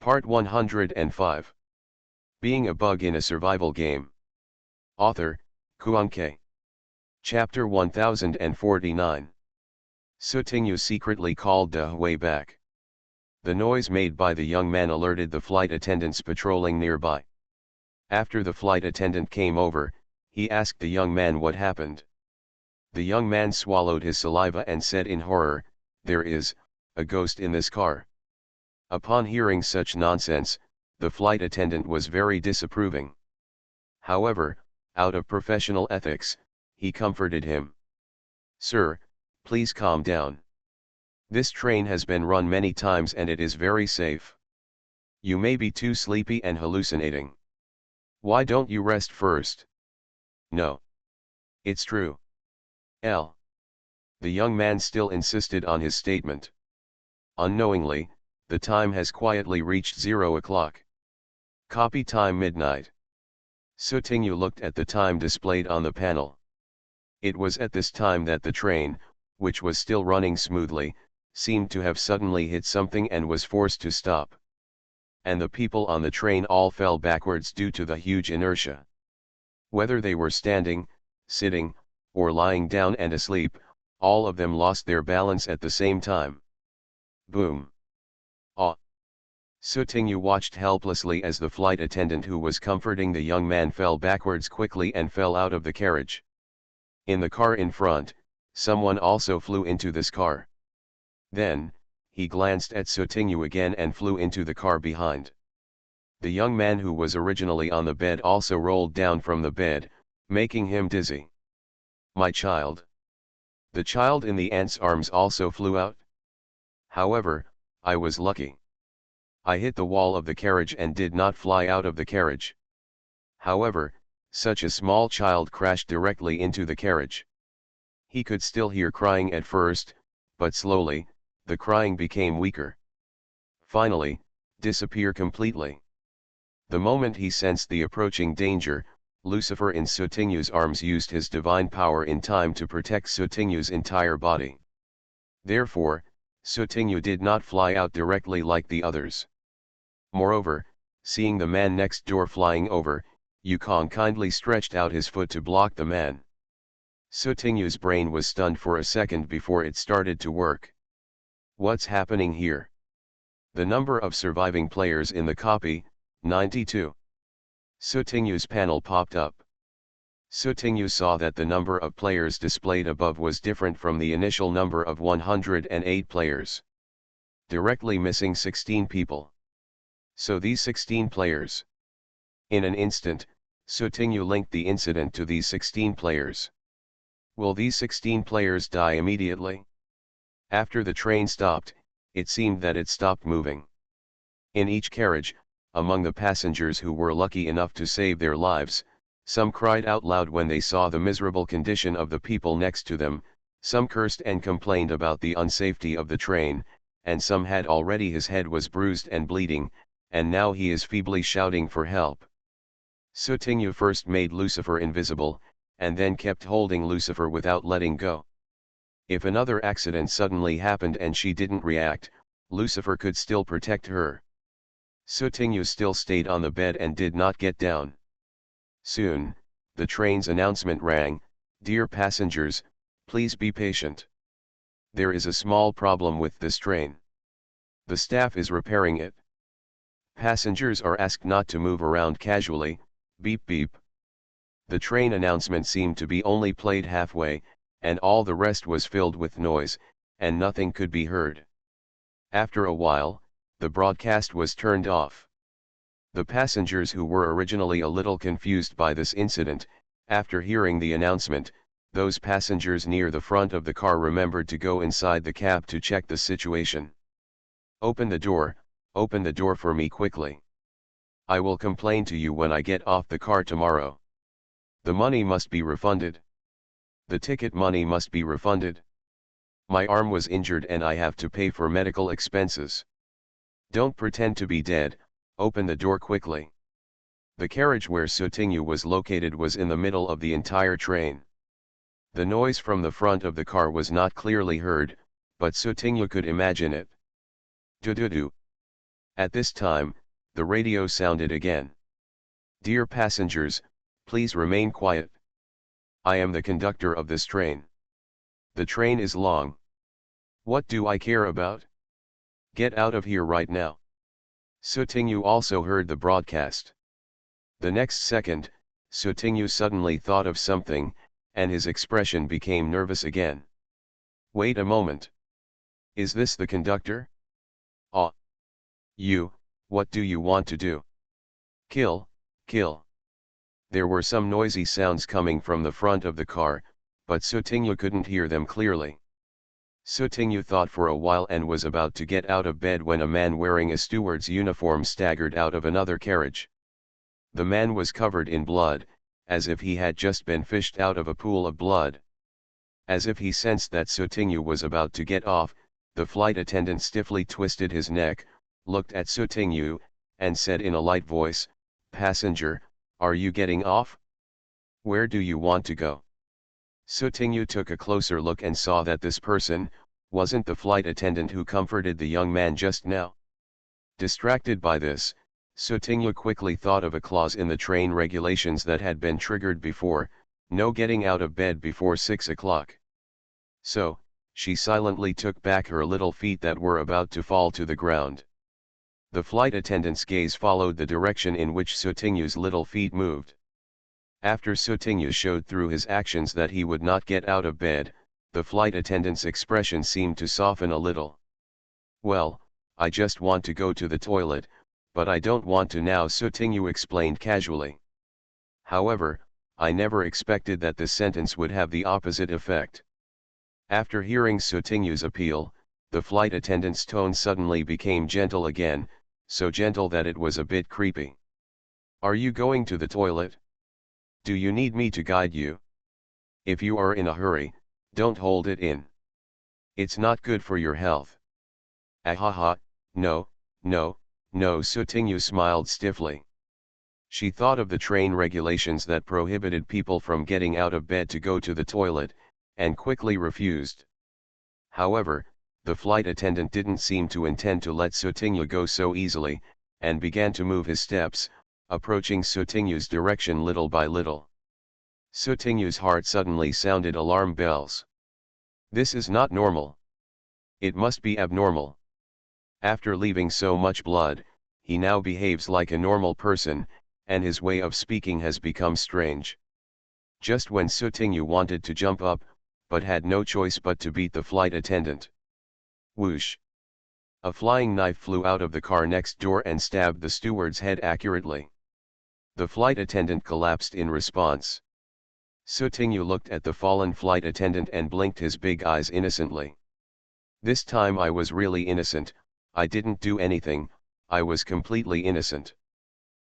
Part 105. Being a Bug in a Survival Game. Author, Kuanke. Chapter 1049. Sutinyu secretly called Dahui back. The noise made by the young man alerted the flight attendants patrolling nearby. After the flight attendant came over, he asked the young man what happened. The young man swallowed his saliva and said in horror, "There is a ghost in this car." Upon hearing such nonsense, the flight attendant was very disapproving. However, out of professional ethics, he comforted him. "Sir, please calm down. This train has been run many times and it is very safe. You may be too sleepy and hallucinating. Why don't you rest first?" "No. It's true." The young man still insisted on his statement. Unknowingly, the time has quietly reached 0 o'clock. Copy time midnight. Sutinyu looked at the time displayed on the panel. It was at this time that the train, which was still running smoothly, seemed to have suddenly hit something and was forced to stop. And the people on the train all fell backwards due to the huge inertia. Whether they were standing, sitting, or lying down and asleep, all of them lost their balance at the same time. Boom. Sutinyu watched helplessly as the flight attendant who was comforting the young man fell backwards quickly and fell out of the carriage. In the car in front, someone also flew into this car. Then, he glanced at Sutinyu again and flew into the car behind. The young man who was originally on the bed also rolled down from the bed, making him dizzy. "My child." The child in the ant's arms also flew out. However, I was lucky. I hit the wall of the carriage and did not fly out of the carriage. However, such a small child crashed directly into the carriage. He could still hear crying at first, but slowly, the crying became weaker. Finally, disappear completely. The moment he sensed the approaching danger, Lucifer in Sutinyu's arms used his divine power in time to protect Sutinyu's entire body. Therefore, Sutinyu did not fly out directly like the others. Moreover, seeing the man next door flying over, Yukong kindly stretched out his foot to block the man. Sutinyu's brain was stunned for a second before it started to work. What's happening here? The number of surviving players in the copy, 92. Sutinyu's panel popped up. Sutinyu saw that the number of players displayed above was different from the initial number of 108 players. Directly missing 16 people. So these 16 players. In an instant, Sutinyu linked the incident to these 16 players. Will these 16 players die immediately? After the train stopped, it seemed that it stopped moving. In each carriage, among the passengers who were lucky enough to save their lives, some cried out loud when they saw the miserable condition of the people next to them, some cursed and complained about the unsafety of the train, and some had already his head was bruised and bleeding, and now he is feebly shouting for help. Sutinyu first made Lucifer invisible, and then kept holding Lucifer without letting go. If another accident suddenly happened and she didn't react, Lucifer could still protect her. Sutinyu still stayed on the bed and did not get down. Soon, the train's announcement rang, "Dear passengers, please be patient. There is a small problem with this train. The staff is repairing it. Passengers are asked not to move around casually, beep beep." The train announcement seemed to be only played halfway, and all the rest was filled with noise, and nothing could be heard. After a while, the broadcast was turned off. The passengers who were originally a little confused by this incident, after hearing the announcement, those passengers near the front of the car remembered to go inside the cab to check the situation. Open the door for me quickly. I will complain to you when I get off the car tomorrow. The money must be refunded. The ticket money must be refunded. My arm was injured and I have to pay for medical expenses. Don't pretend to be dead, open the door quickly. The carriage where Sutinyu was located was in the middle of the entire train. The noise from the front of the car was not clearly heard, but Sutinyu could imagine it. Do-do-do. At this time, the radio sounded again. "Dear passengers, please remain quiet. I am the conductor of this train. The train is long. What do I care about? Get out of here right now." Sutinyu also heard the broadcast. The next second, Sutinyu suddenly thought of something, and his expression became nervous again. "Wait a moment. Is this the conductor? Ah. You, what do you want to do? Kill, kill." There were some noisy sounds coming from the front of the car, but Sutinyu couldn't hear them clearly. Sutinyu thought for a while and was about to get out of bed when a man wearing a steward's uniform staggered out of another carriage. The man was covered in blood, as if he had just been fished out of a pool of blood. As if he sensed that Sutinyu was about to get off, the flight attendant stiffly twisted his neck, looked at Sutinyu, and said in a light voice, "Passenger, are you getting off? Where do you want to go?" Sutinyu took a closer look and saw that this person wasn't the flight attendant who comforted the young man just now. Distracted by this, Sutinyu quickly thought of a clause in the train regulations that had been triggered before: no getting out of bed before 6 o'clock. So, she silently took back her little feet that were about to fall to the ground. The flight attendant's gaze followed the direction in which Sutinyu's little feet moved. After Sutinyu showed through his actions that he would not get out of bed, the flight attendant's expression seemed to soften a little. "Well, I just want to go to the toilet, but I don't want to now," Sutinyu explained casually. However, I never expected that this sentence would have the opposite effect. After hearing Sutinyu's appeal, the flight attendant's tone suddenly became gentle again, so gentle that it was a bit creepy. "Are you going to the toilet? Do you need me to guide you? If you are in a hurry, don't hold it in. It's not good for your health." "Ahaha, no, no, no," Sutinyu smiled stiffly. She thought of the train regulations that prohibited people from getting out of bed to go to the toilet, and quickly refused. However, the flight attendant didn't seem to intend to let Sutinyu go so easily, and began to move his steps, approaching Sutinyu's direction little by little. Sutinyu's heart suddenly sounded alarm bells. This is not normal. It must be abnormal. After leaving so much blood, he now behaves like a normal person, and his way of speaking has become strange. Just when Sutinyu wanted to jump up, but had no choice but to beat the flight attendant. Whoosh! A flying knife flew out of the car next door and stabbed the steward's head accurately. The flight attendant collapsed in response. Sutinyu looked at the fallen flight attendant and blinked his big eyes innocently. "This time I was really innocent, I didn't do anything, I was completely innocent."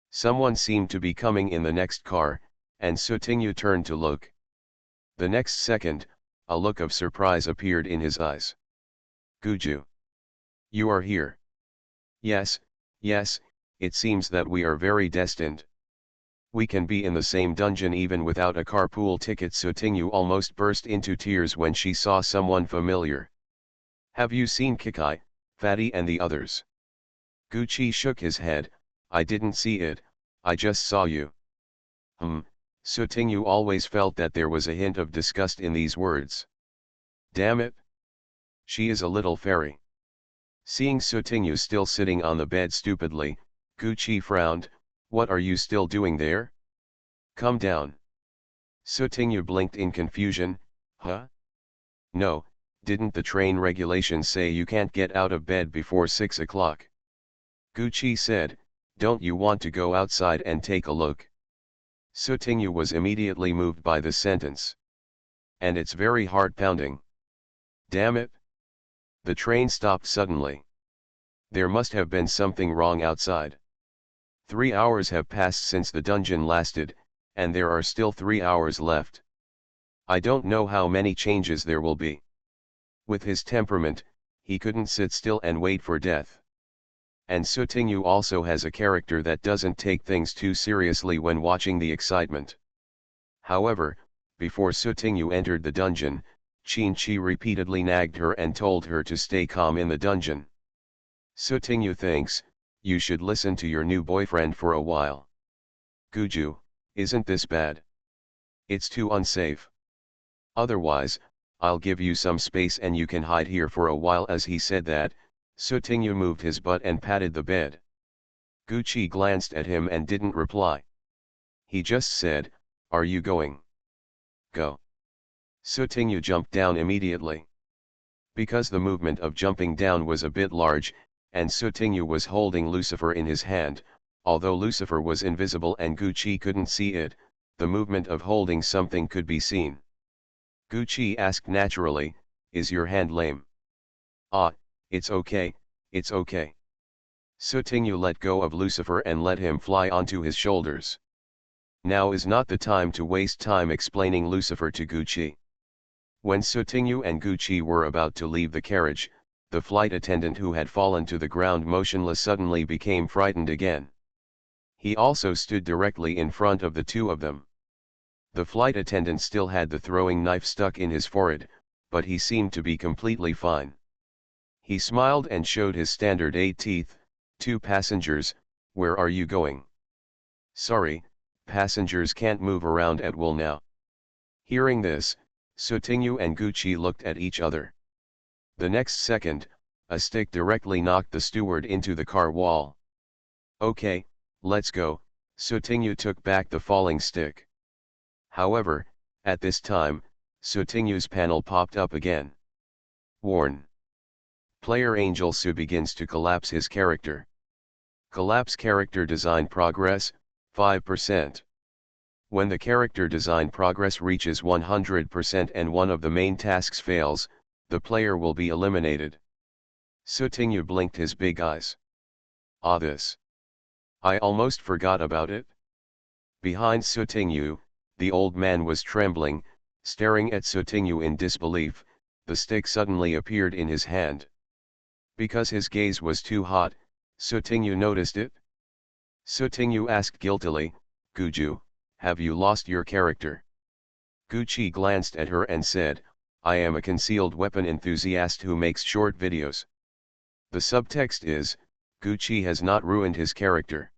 Someone seemed to be coming in the next car, and Sutinyu turned to look. The next second, a look of surprise appeared in his eyes. "Guju. You are here." Yes, it seems that we are very destined. We can be in the same dungeon even without a carpool ticket." Sutinyu almost burst into tears when she saw someone familiar. "Have you seen Kikai, Fatty and the others?" Gucci shook his head. "I didn't see it, I just saw you." Sutinyu always felt that there was a hint of disgust in these words. Damn it! She is a little fairy. Seeing Sutinyu still sitting on the bed stupidly, Gucci frowned. "What are you still doing there? Come down." Sutinyu blinked in confusion. "Huh? No, didn't the train regulations say you can't get out of bed before 6 o'clock? Gucci said, "Don't you want to go outside and take a look?" Sutinyu was immediately moved by this sentence. And it's very heart-pounding. Damn it! The train stopped suddenly. There must have been something wrong outside. 3 hours have passed since the dungeon lasted, and there are still 3 hours left. I don't know how many changes there will be. With his temperament, he couldn't sit still and wait for death. And Sutinyu also has a character that doesn't take things too seriously when watching the excitement. However, before Sutinyu entered the dungeon, Qin-Chi repeatedly nagged her and told her to stay calm in the dungeon. Sutinyu thinks, you should listen to your new boyfriend for a while. Guju, isn't this bad? It's too unsafe. Otherwise, I'll give you some space and you can hide here for a while. As he said that, Sutingyu moved his butt and patted the bed. Gucci glanced at him and didn't reply. He just said, "Are you going?" "Go." Sutingyu jumped down immediately. Because the movement of jumping down was a bit large, and Sutingyu was holding Lucifer in his hand, although Lucifer was invisible and Gucci couldn't see it, the movement of holding something could be seen. Gucci asked naturally, "Is your hand lame?" "Ah, it's okay, it's okay." Sutingyu let go of Lucifer and let him fly onto his shoulders. Now is not the time to waste time explaining Lucifer to Gucci. When Sutingyu and Gucci were about to leave the carriage, the flight attendant who had fallen to the ground motionless suddenly became frightened again. He also stood directly in front of the two of them. The flight attendant still had the throwing knife stuck in his forehead, but he seemed to be completely fine. He smiled and showed his standard 8 teeth. "Two passengers, where are you going?" "Sorry, passengers can't move around at will now." Hearing this, Sutingyu and Gucci looked at each other. The next second, a stick directly knocked the steward into the car wall. "Okay, let's go," Sutingyu took back the falling stick. However, at this time, Sutingyu's panel popped up again. Warn. Player Angel Su begins to collapse his character. Collapse character design progress, 5%. When the character design progress reaches 100% and one of the main tasks fails, the player will be eliminated. Sutingyu blinked his big eyes. "Ah, this. I almost forgot about it." Behind Sutingyu, the old man was trembling, staring at Sutingyu in disbelief. The stick suddenly appeared in his hand. Because his gaze was too hot, Sutingyu noticed it. Sutingyu asked guiltily, "Guju, have you lost your character?" Gucci glanced at her and said, "I am a concealed weapon enthusiast who makes short videos." The subtext is, Gucci has not ruined his character.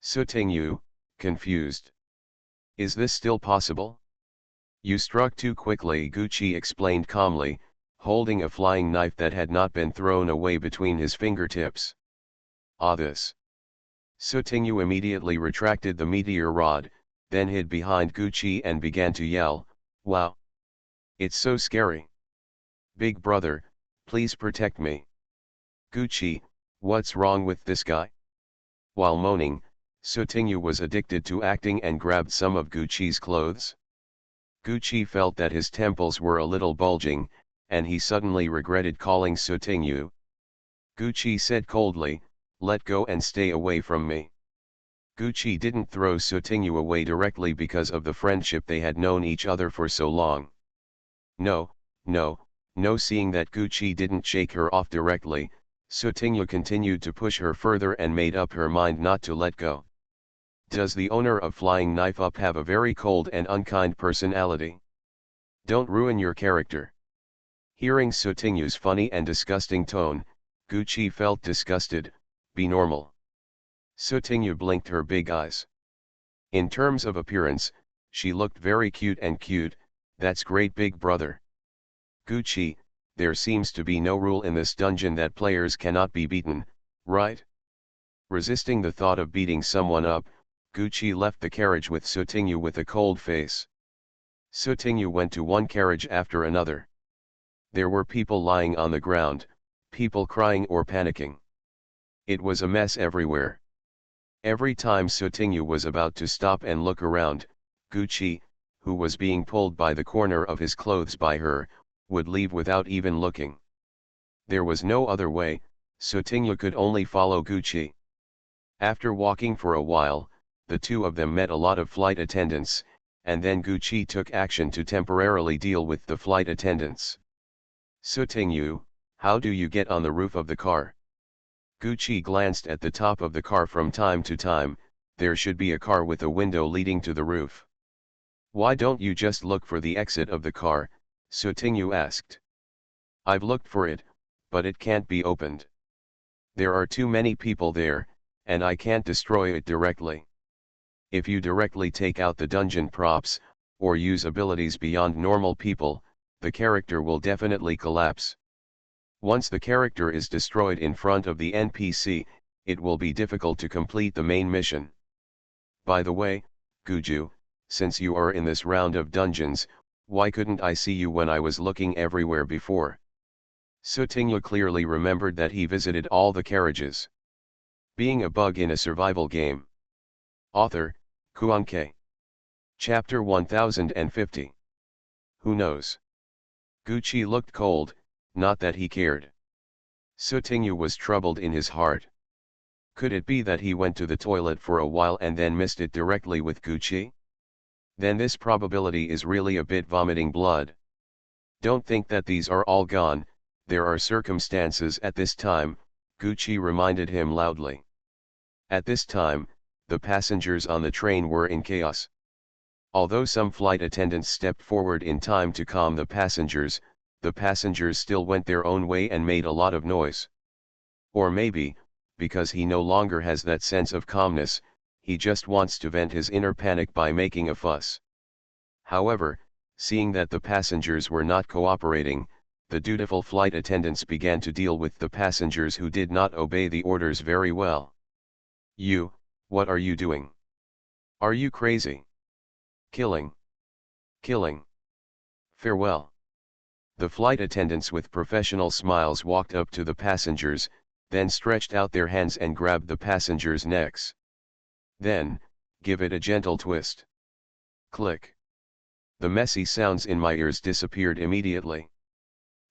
Sutingyu, confused. "Is this still possible?" "You struck too quickly," Gucci explained calmly, holding a flying knife that had not been thrown away between his fingertips. "Ah, this." Sutingyu immediately retracted the meteor rod, then hid behind Gucci and began to yell, "Wow! It's so scary. Big brother, please protect me." "Gucci, what's wrong with this guy?" While moaning, Sutingyu was addicted to acting and grabbed some of Gucci's clothes. Gucci felt that his temples were a little bulging, and he suddenly regretted calling Sutingyu. Gucci said coldly, "Let go and stay away from me." Gucci didn't throw Sutingyu away directly because of the friendship they had known each other for so long. No, seeing that Gucci didn't shake her off directly, Sutingyu continued to push her further and made up her mind not to let go. Does the owner of Flying Knife Up have a very cold and unkind personality? Don't ruin your character. Hearing Sutingyu's funny and disgusting tone, Gucci felt disgusted. Be normal. Sutingyu blinked her big eyes. In terms of appearance, she looked very cute and cute. That's great, big brother. Gucci, there seems to be no rule in this dungeon that players cannot be beaten, right? Resisting the thought of beating someone up, Gucci left the carriage with Sutingyu with a cold face. Sutingyu went to one carriage after another. There were people lying on the ground, people crying or panicking. It was a mess everywhere. Every time Sutingyu was about to stop and look around, Gucci, who was being pulled by the corner of his clothes by her, would leave without even looking. There was no other way, Sutingyu could only follow Gucci. After walking for a while, the two of them met a lot of flight attendants, and then Gucci took action to temporarily deal with the flight attendants. "Sutingyu, how do you get on the roof of the car?" Gucci glanced at the top of the car from time to time. There should be a car with a window leading to the roof. "Why don't you just look for the exit of the car?" Sutingyu asked. "I've looked for it, but it can't be opened." There are too many people there, and I can't destroy it directly. If you directly take out the dungeon props, or use abilities beyond normal people, the character will definitely collapse. Once the character is destroyed in front of the NPC, it will be difficult to complete the main mission. By the way, Guju, since you are in this round of dungeons, why couldn't I see you when I was looking everywhere before? Sutingyu clearly remembered that he visited all the carriages. Being a bug in a survival game. Author, Kuanke. Chapter 1050. Who knows? Gucci looked cold, not that he cared. Sutingyu was troubled in his heart. Could it be that he went to the toilet for a while and then missed it directly with Gucci? Then this probability is really a bit vomiting blood. Don't think that these are all gone, there are circumstances at this time, Gucci reminded him loudly. At this time, the passengers on the train were in chaos. Although some flight attendants stepped forward in time to calm the passengers still went their own way and made a lot of noise. Or maybe, because he no longer has that sense of calmness, he just wants to vent his inner panic by making a fuss. However, seeing that the passengers were not cooperating, the dutiful flight attendants began to deal with the passengers who did not obey the orders very well. You, what are you doing? Are you crazy? Killing. Killing. Farewell. The flight attendants with professional smiles walked up to the passengers, then stretched out their hands and grabbed the passengers' necks. Then, give it a gentle twist. Click. The messy sounds in my ears disappeared immediately.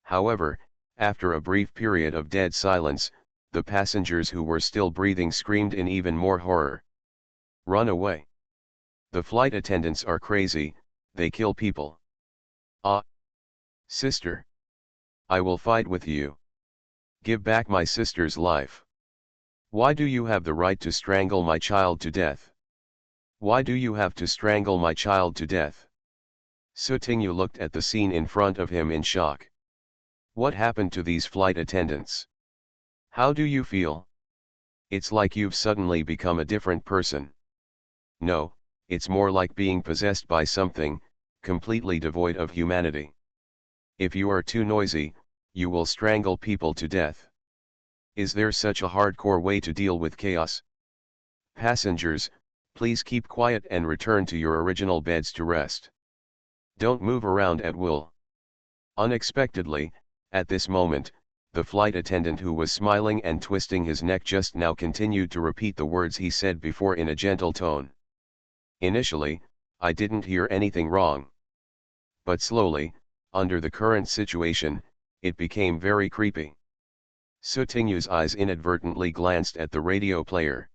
However, after a brief period of dead silence, the passengers who were still breathing screamed in even more horror. Run away. The flight attendants are crazy, they kill people. Ah. Sister. I will fight with you. Give back my sister's life. Why do you have the right to strangle my child to death? Why do you have to strangle my child to death? Sutingyu looked at the scene in front of him in shock. What happened to these flight attendants? How do you feel? It's like you've suddenly become a different person. No, it's more like being possessed by something, completely devoid of humanity. If you are too noisy, you will strangle people to death. Is there such a hardcore way to deal with chaos? Passengers, please keep quiet and return to your original beds to rest. Don't move around at will. Unexpectedly, at this moment, the flight attendant who was smiling and twisting his neck just now continued to repeat the words he said before in a gentle tone. Initially, I didn't hear anything wrong. But slowly, under the current situation, it became very creepy. Sutingyu's eyes inadvertently glanced at the radio player.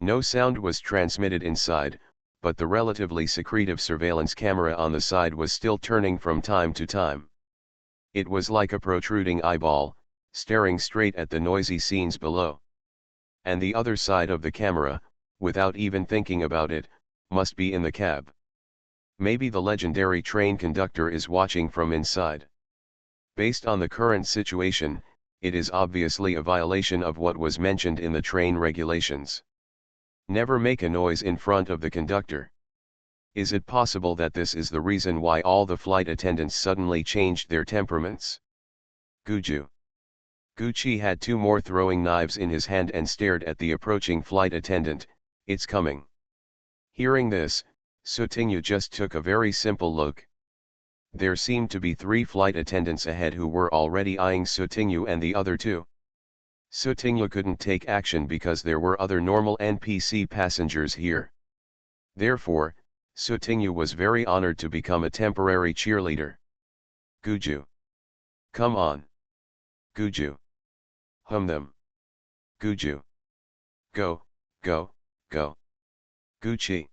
No sound was transmitted inside, but the relatively secretive surveillance camera on the side was still turning from time to time. It was like a protruding eyeball, staring straight at the noisy scenes below. And the other side of the camera, without even thinking about it, must be in the cab. Maybe the legendary train conductor is watching from inside. Based on the current situation, it is obviously a violation of what was mentioned in the train regulations. Never make a noise in front of the conductor. Is it possible that this is the reason why all the flight attendants suddenly changed their temperaments? Guju. Gucci had two more throwing knives in his hand and stared at the approaching flight attendant. It's coming. Hearing this, Sutingyu just took a very simple look. There seemed to be 3 flight attendants ahead who were already eyeing Sutingyu and the other 2. Sutingyu couldn't take action because there were other normal NPC passengers here. Therefore, Sutingyu was very honored to become a temporary cheerleader. Guju. Come on. Guju. Hum them. Guju. Go, go, go. Gucci.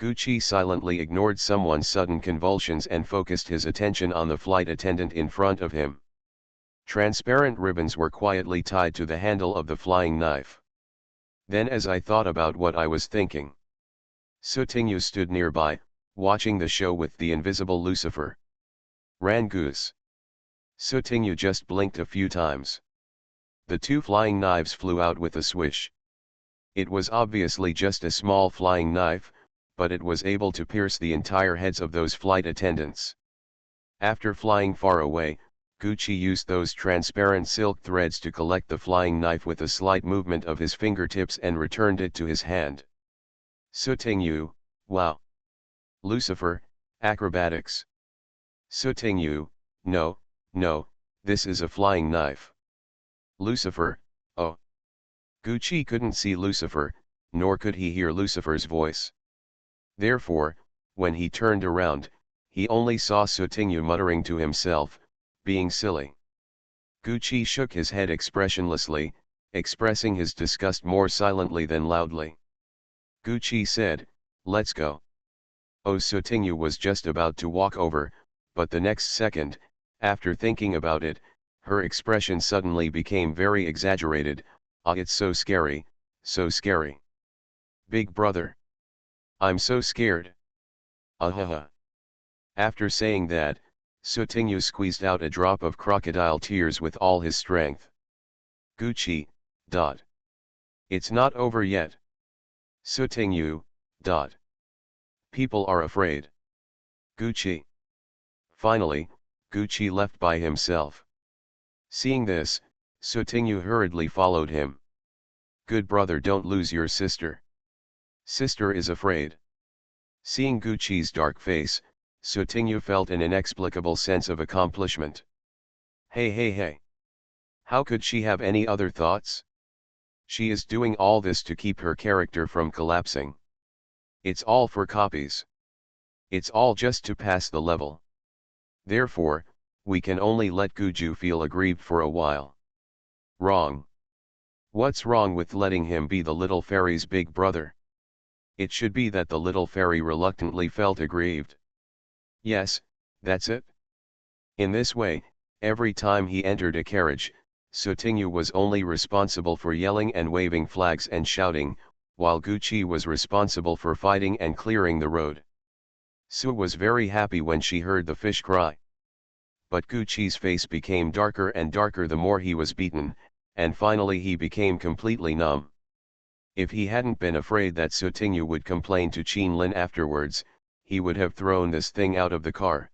Gucci silently ignored someone's sudden convulsions and focused his attention on the flight attendant in front of him. Transparent ribbons were quietly tied to the handle of the flying knife. Then as I thought about what I was thinking. Sutingyu stood nearby, watching the show with the invisible Lucifer. Ran goose. Sutingyu just blinked a few times. The two flying knives flew out with a swish. It was obviously just a small flying knife, but it was able to pierce the entire heads of those flight attendants. After flying far away, Gucci used those transparent silk threads to collect the flying knife with a slight movement of his fingertips and returned it to his hand. Sutingyu, wow. Lucifer, acrobatics. Sutingyu, no, this is a flying knife. Lucifer, oh. Gucci couldn't see Lucifer, nor could he hear Lucifer's voice. Therefore, when he turned around, he only saw Sutingyu muttering to himself, being silly. Gucci shook his head expressionlessly, expressing his disgust more silently than loudly. Gucci said, "Let's go." Oh, Sutingyu was just about to walk over, but the next second, after thinking about it, her expression suddenly became very exaggerated. "Ah, it's so scary, so scary. Big brother. I'm so scared. Ahaha." After saying that, Sutingyu squeezed out a drop of crocodile tears with all his strength. Gucci, dot. It's not over yet. Sutingyu, dot. People are afraid. Gucci. Finally, Gucci left by himself. Seeing this, Sutingyu hurriedly followed him. Good brother, don't lose your sister. Sister is afraid. Seeing Gucci's dark face, Sutingyu felt an inexplicable sense of accomplishment. Hey. How could she have any other thoughts? She is doing all this to keep her character from collapsing. It's all for copies. It's all just to pass the level. Therefore, we can only let Guju feel aggrieved for a while. Wrong. What's wrong with letting him be the little fairy's big brother? It should be that the little fairy reluctantly felt aggrieved. Yes, that's it. In this way, every time he entered a carriage, Sutingyu was only responsible for yelling and waving flags and shouting, while Gucci was responsible for fighting and clearing the road. Su was very happy when she heard the fish cry. But Gucci's face became darker and darker the more he was beaten, and finally he became completely numb. If he hadn't been afraid that Sutingyu would complain to Qinlin afterwards, he would have thrown this thing out of the car.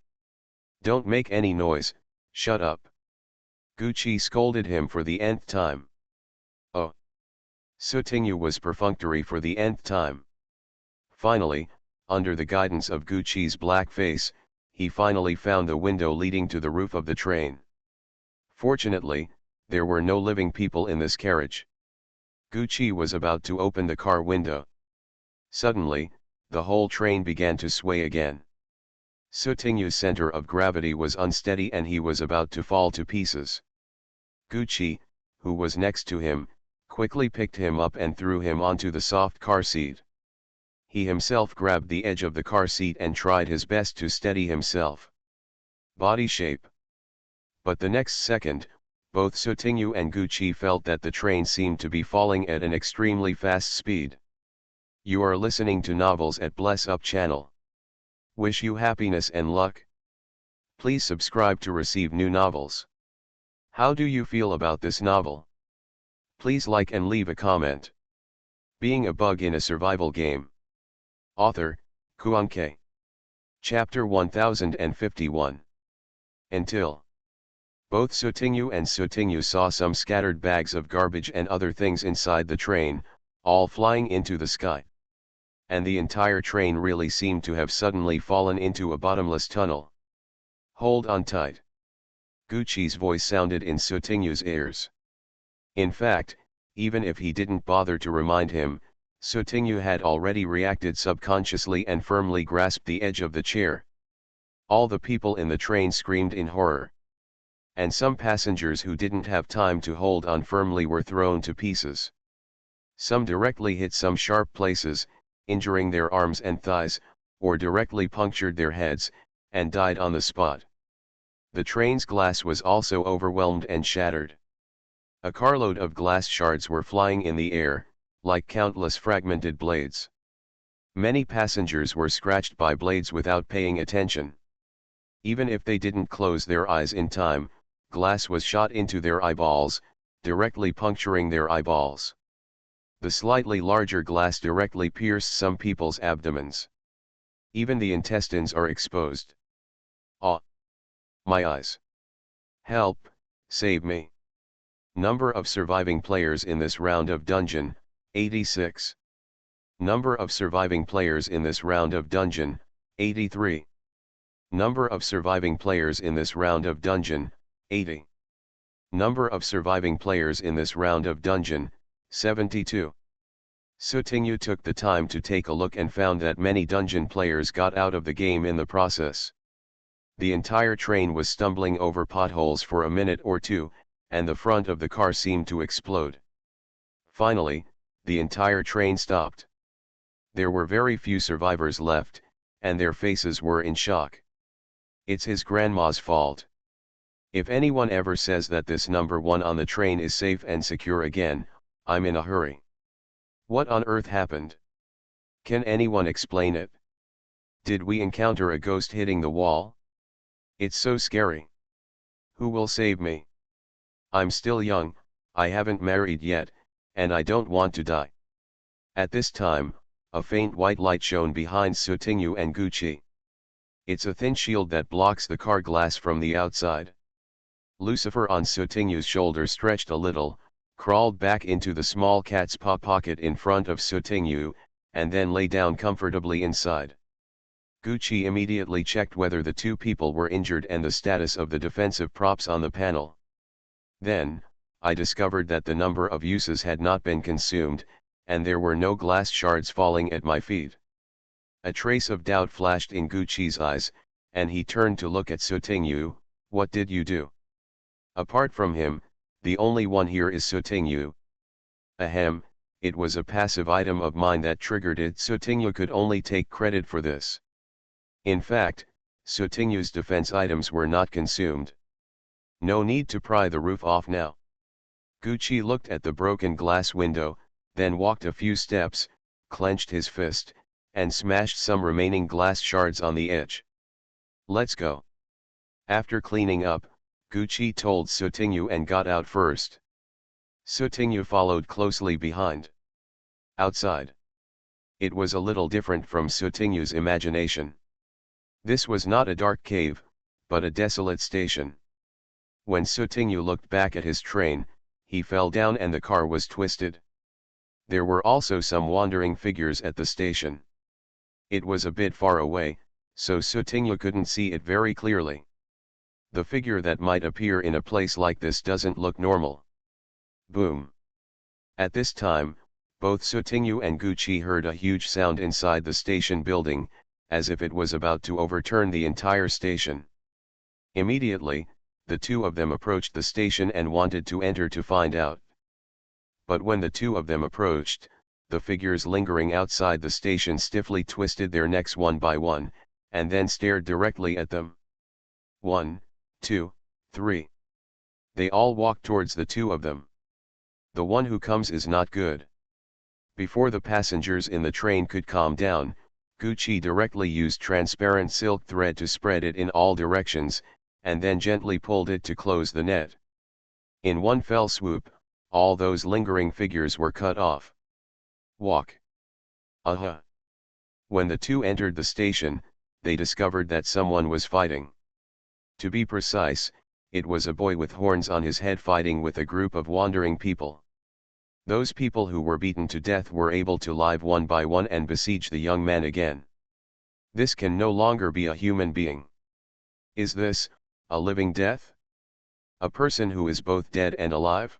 Don't make any noise, shut up. Gucci scolded him for the nth time. Oh. Sutingyu was perfunctory for the nth time. Finally, under the guidance of Gucci's black face, he finally found the window leading to the roof of the train. Fortunately, there were no living people in this carriage. Gucci was about to open the car window. Suddenly, the whole train began to sway again. Sutingyu's center of gravity was unsteady and he was about to fall to pieces. Gucci, who was next to him, quickly picked him up and threw him onto the soft car seat. He himself grabbed the edge of the car seat and tried his best to steady himself. Body shape. But the next second, both Sutingyu and Gucci felt that the train seemed to be falling at an extremely fast speed. You are listening to Novels at Bless Up channel. Wish you happiness and luck. Please subscribe to receive new novels. How do you feel about this novel? Please like and leave a comment. Being a bug in a survival game. Author, Kuanke. Chapter 1051. Until. Both Sutingyu and Sutingyu saw some scattered bags of garbage and other things inside the train, all flying into the sky. And the entire train really seemed to have suddenly fallen into a bottomless tunnel. Hold on tight. Gucci's voice sounded in Sutingyu's ears. In fact, even if he didn't bother to remind him, Sutingyu had already reacted subconsciously and firmly grasped the edge of the chair. All the people in the train screamed in horror. And some passengers who didn't have time to hold on firmly were thrown to pieces. Some directly hit some sharp places, injuring their arms and thighs, or directly punctured their heads, and died on the spot. The train's glass was also overwhelmed and shattered. A carload of glass shards were flying in the air, like countless fragmented blades. Many passengers were scratched by blades without paying attention. Even if they didn't close their eyes in time, glass was shot into their eyeballs, directly puncturing their eyeballs. The slightly larger glass directly pierced some people's abdomens. Even the intestines are exposed. Ah! My eyes! Help, save me. Number of surviving players in this round of dungeon, 86. Number of surviving players in this round of dungeon, 83. Number of surviving players in this round of dungeon, 80. Number of surviving players in this round of dungeon, 72. Sutinyu took the time to take a look and found that many dungeon players got out of the game in the process. The entire train was stumbling over potholes for a minute or two, and the front of the car seemed to explode. Finally, the entire train stopped. There were very few survivors left, and their faces were in shock. It's his grandma's fault. If anyone ever says that this number one on the train is safe and secure again, I'm in a hurry. What on earth happened? Can anyone explain it? Did we encounter a ghost hitting the wall? It's so scary. Who will save me? I'm still young, I haven't married yet, and I don't want to die. At this time, a faint white light shone behind Sutinyu and Gucci. It's a thin shield that blocks the car glass from the outside. Lucifer on Sutinyu's shoulder stretched a little, crawled back into the small cat's paw pocket in front of Sutinyu, and then lay down comfortably inside. Gucci immediately checked whether the two people were injured and the status of the defensive props on the panel. Then, I discovered that the number of uses had not been consumed, and there were no glass shards falling at my feet. A trace of doubt flashed in Gucci's eyes, and he turned to look at Sutinyu. What did you do? Apart from him, the only one here is Sutinyu. Ahem, it was a passive item of mine that triggered it. Sutinyu could only take credit for this. In fact, Sutinyu's defense items were not consumed. No need to pry the roof off now. Gucci looked at the broken glass window, then walked a few steps, clenched his fist, and smashed some remaining glass shards on the edge. Let's go. After cleaning up, Gucci told Sutinyu and got out first. Sutinyu followed closely behind. Outside. It was a little different from Sutinyu's imagination. This was not a dark cave, but a desolate station. When Sutinyu looked back at his train, he fell down and the car was twisted. There were also some wandering figures at the station. It was a bit far away, so Sutinyu couldn't see it very clearly. The figure that might appear in a place like this doesn't look normal. Boom. At this time, both Sutinyu and Gucci heard a huge sound inside the station building, as if it was about to overturn the entire station. Immediately, the two of them approached the station and wanted to enter to find out. But when the two of them approached, the figures lingering outside the station stiffly twisted their necks one by one, and then stared directly at them. 1, 2, 3. They all walked towards the two of them. The one who comes is not good. Before the passengers in the train could calm down, Gucci directly used transparent silk thread to spread it in all directions, and then gently pulled it to close the net. In one fell swoop, all those lingering figures were cut off. Walk. Aha. When the two entered the station, they discovered that someone was fighting. To be precise, it was a boy with horns on his head fighting with a group of wandering people. Those people who were beaten to death were able to live one by one and besiege the young man again. This can no longer be a human being. Is this a living death? A person who is both dead and alive?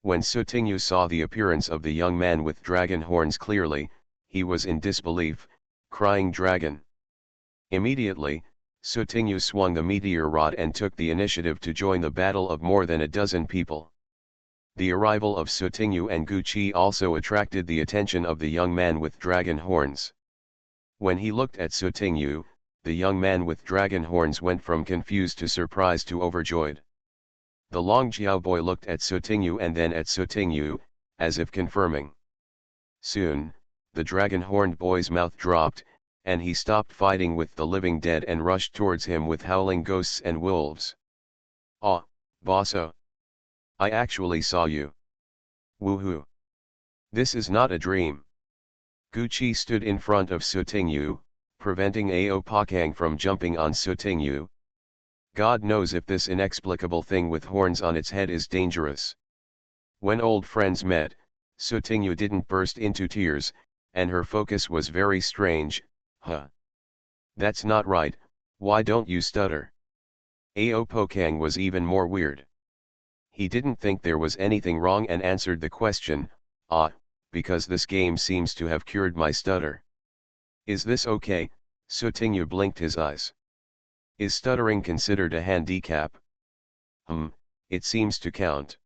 When Sutinyu saw the appearance of the young man with dragon horns clearly, he was in disbelief, crying dragon. Immediately, Sutinyu swung the meteor rod and took the initiative to join the battle of more than a dozen people. The arrival of Sutinyu and Gucci also attracted the attention of the young man with dragon horns. When he looked at Sutinyu, the young man with dragon horns went from confused to surprised to overjoyed. The Long Jiao boy looked at Sutinyu and then at Sutinyu, as if confirming. Soon, the dragon-horned boy's mouth dropped, and he stopped fighting with the living dead and rushed towards him with howling ghosts and wolves. Ah, bosso! I actually saw you. Woohoo. This is not a dream. Gucci stood in front of Sutingyu, preventing Aopakang from jumping on Sutingyu. God knows if this inexplicable thing with horns on its head is dangerous. When old friends met, Sutingyu didn't burst into tears, and her focus was very strange. Huh. That's not right, why don't you stutter? Aopakang was even more weird. He didn't think there was anything wrong and answered the question, because this game seems to have cured my stutter. Is this okay? Sutingyu blinked his eyes. Is stuttering considered a handicap? It seems to count.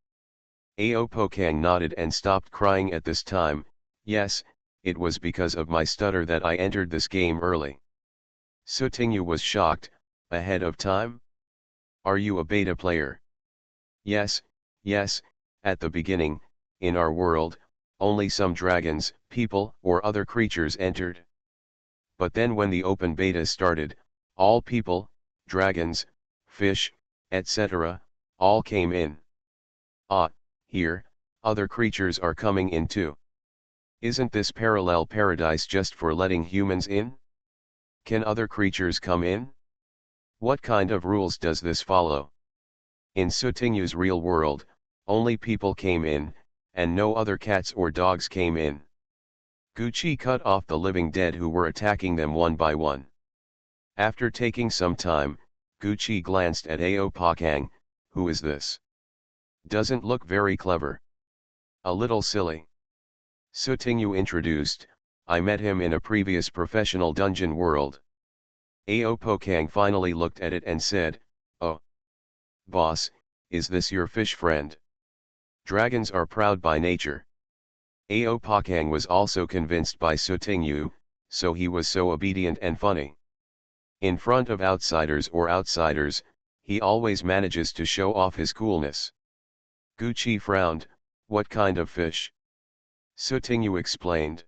Aopakang nodded and stopped crying at this time. Yes, it was because of my stutter that I entered this game early. Sutingyu was shocked. Ahead of time? Are you a beta player? Yes, at the beginning, in our world, only some dragons, people, or other creatures entered. But then when the open beta started, all people, dragons, fish, etc., all came in. Here, other creatures are coming in too. Isn't this parallel paradise just for letting humans in? Can other creatures come in? What kind of rules does this follow? In Sutingyu's real world, only people came in, and no other cats or dogs came in. Gucci cut off the living dead who were attacking them one by one. After taking some time, Gucci glanced at Aopakang. Who is this? Doesn't look very clever. A little silly. Sutingyu introduced, I met him in a previous professional dungeon world. Aopakang finally looked at it and said, oh. Boss, is this your fish friend? Dragons are proud by nature. Aopakang was also convinced by Sutingyu, so he was so obedient and funny. In front of outsiders, he always manages to show off his coolness. Gucci frowned, what kind of fish? Sutingyu explained.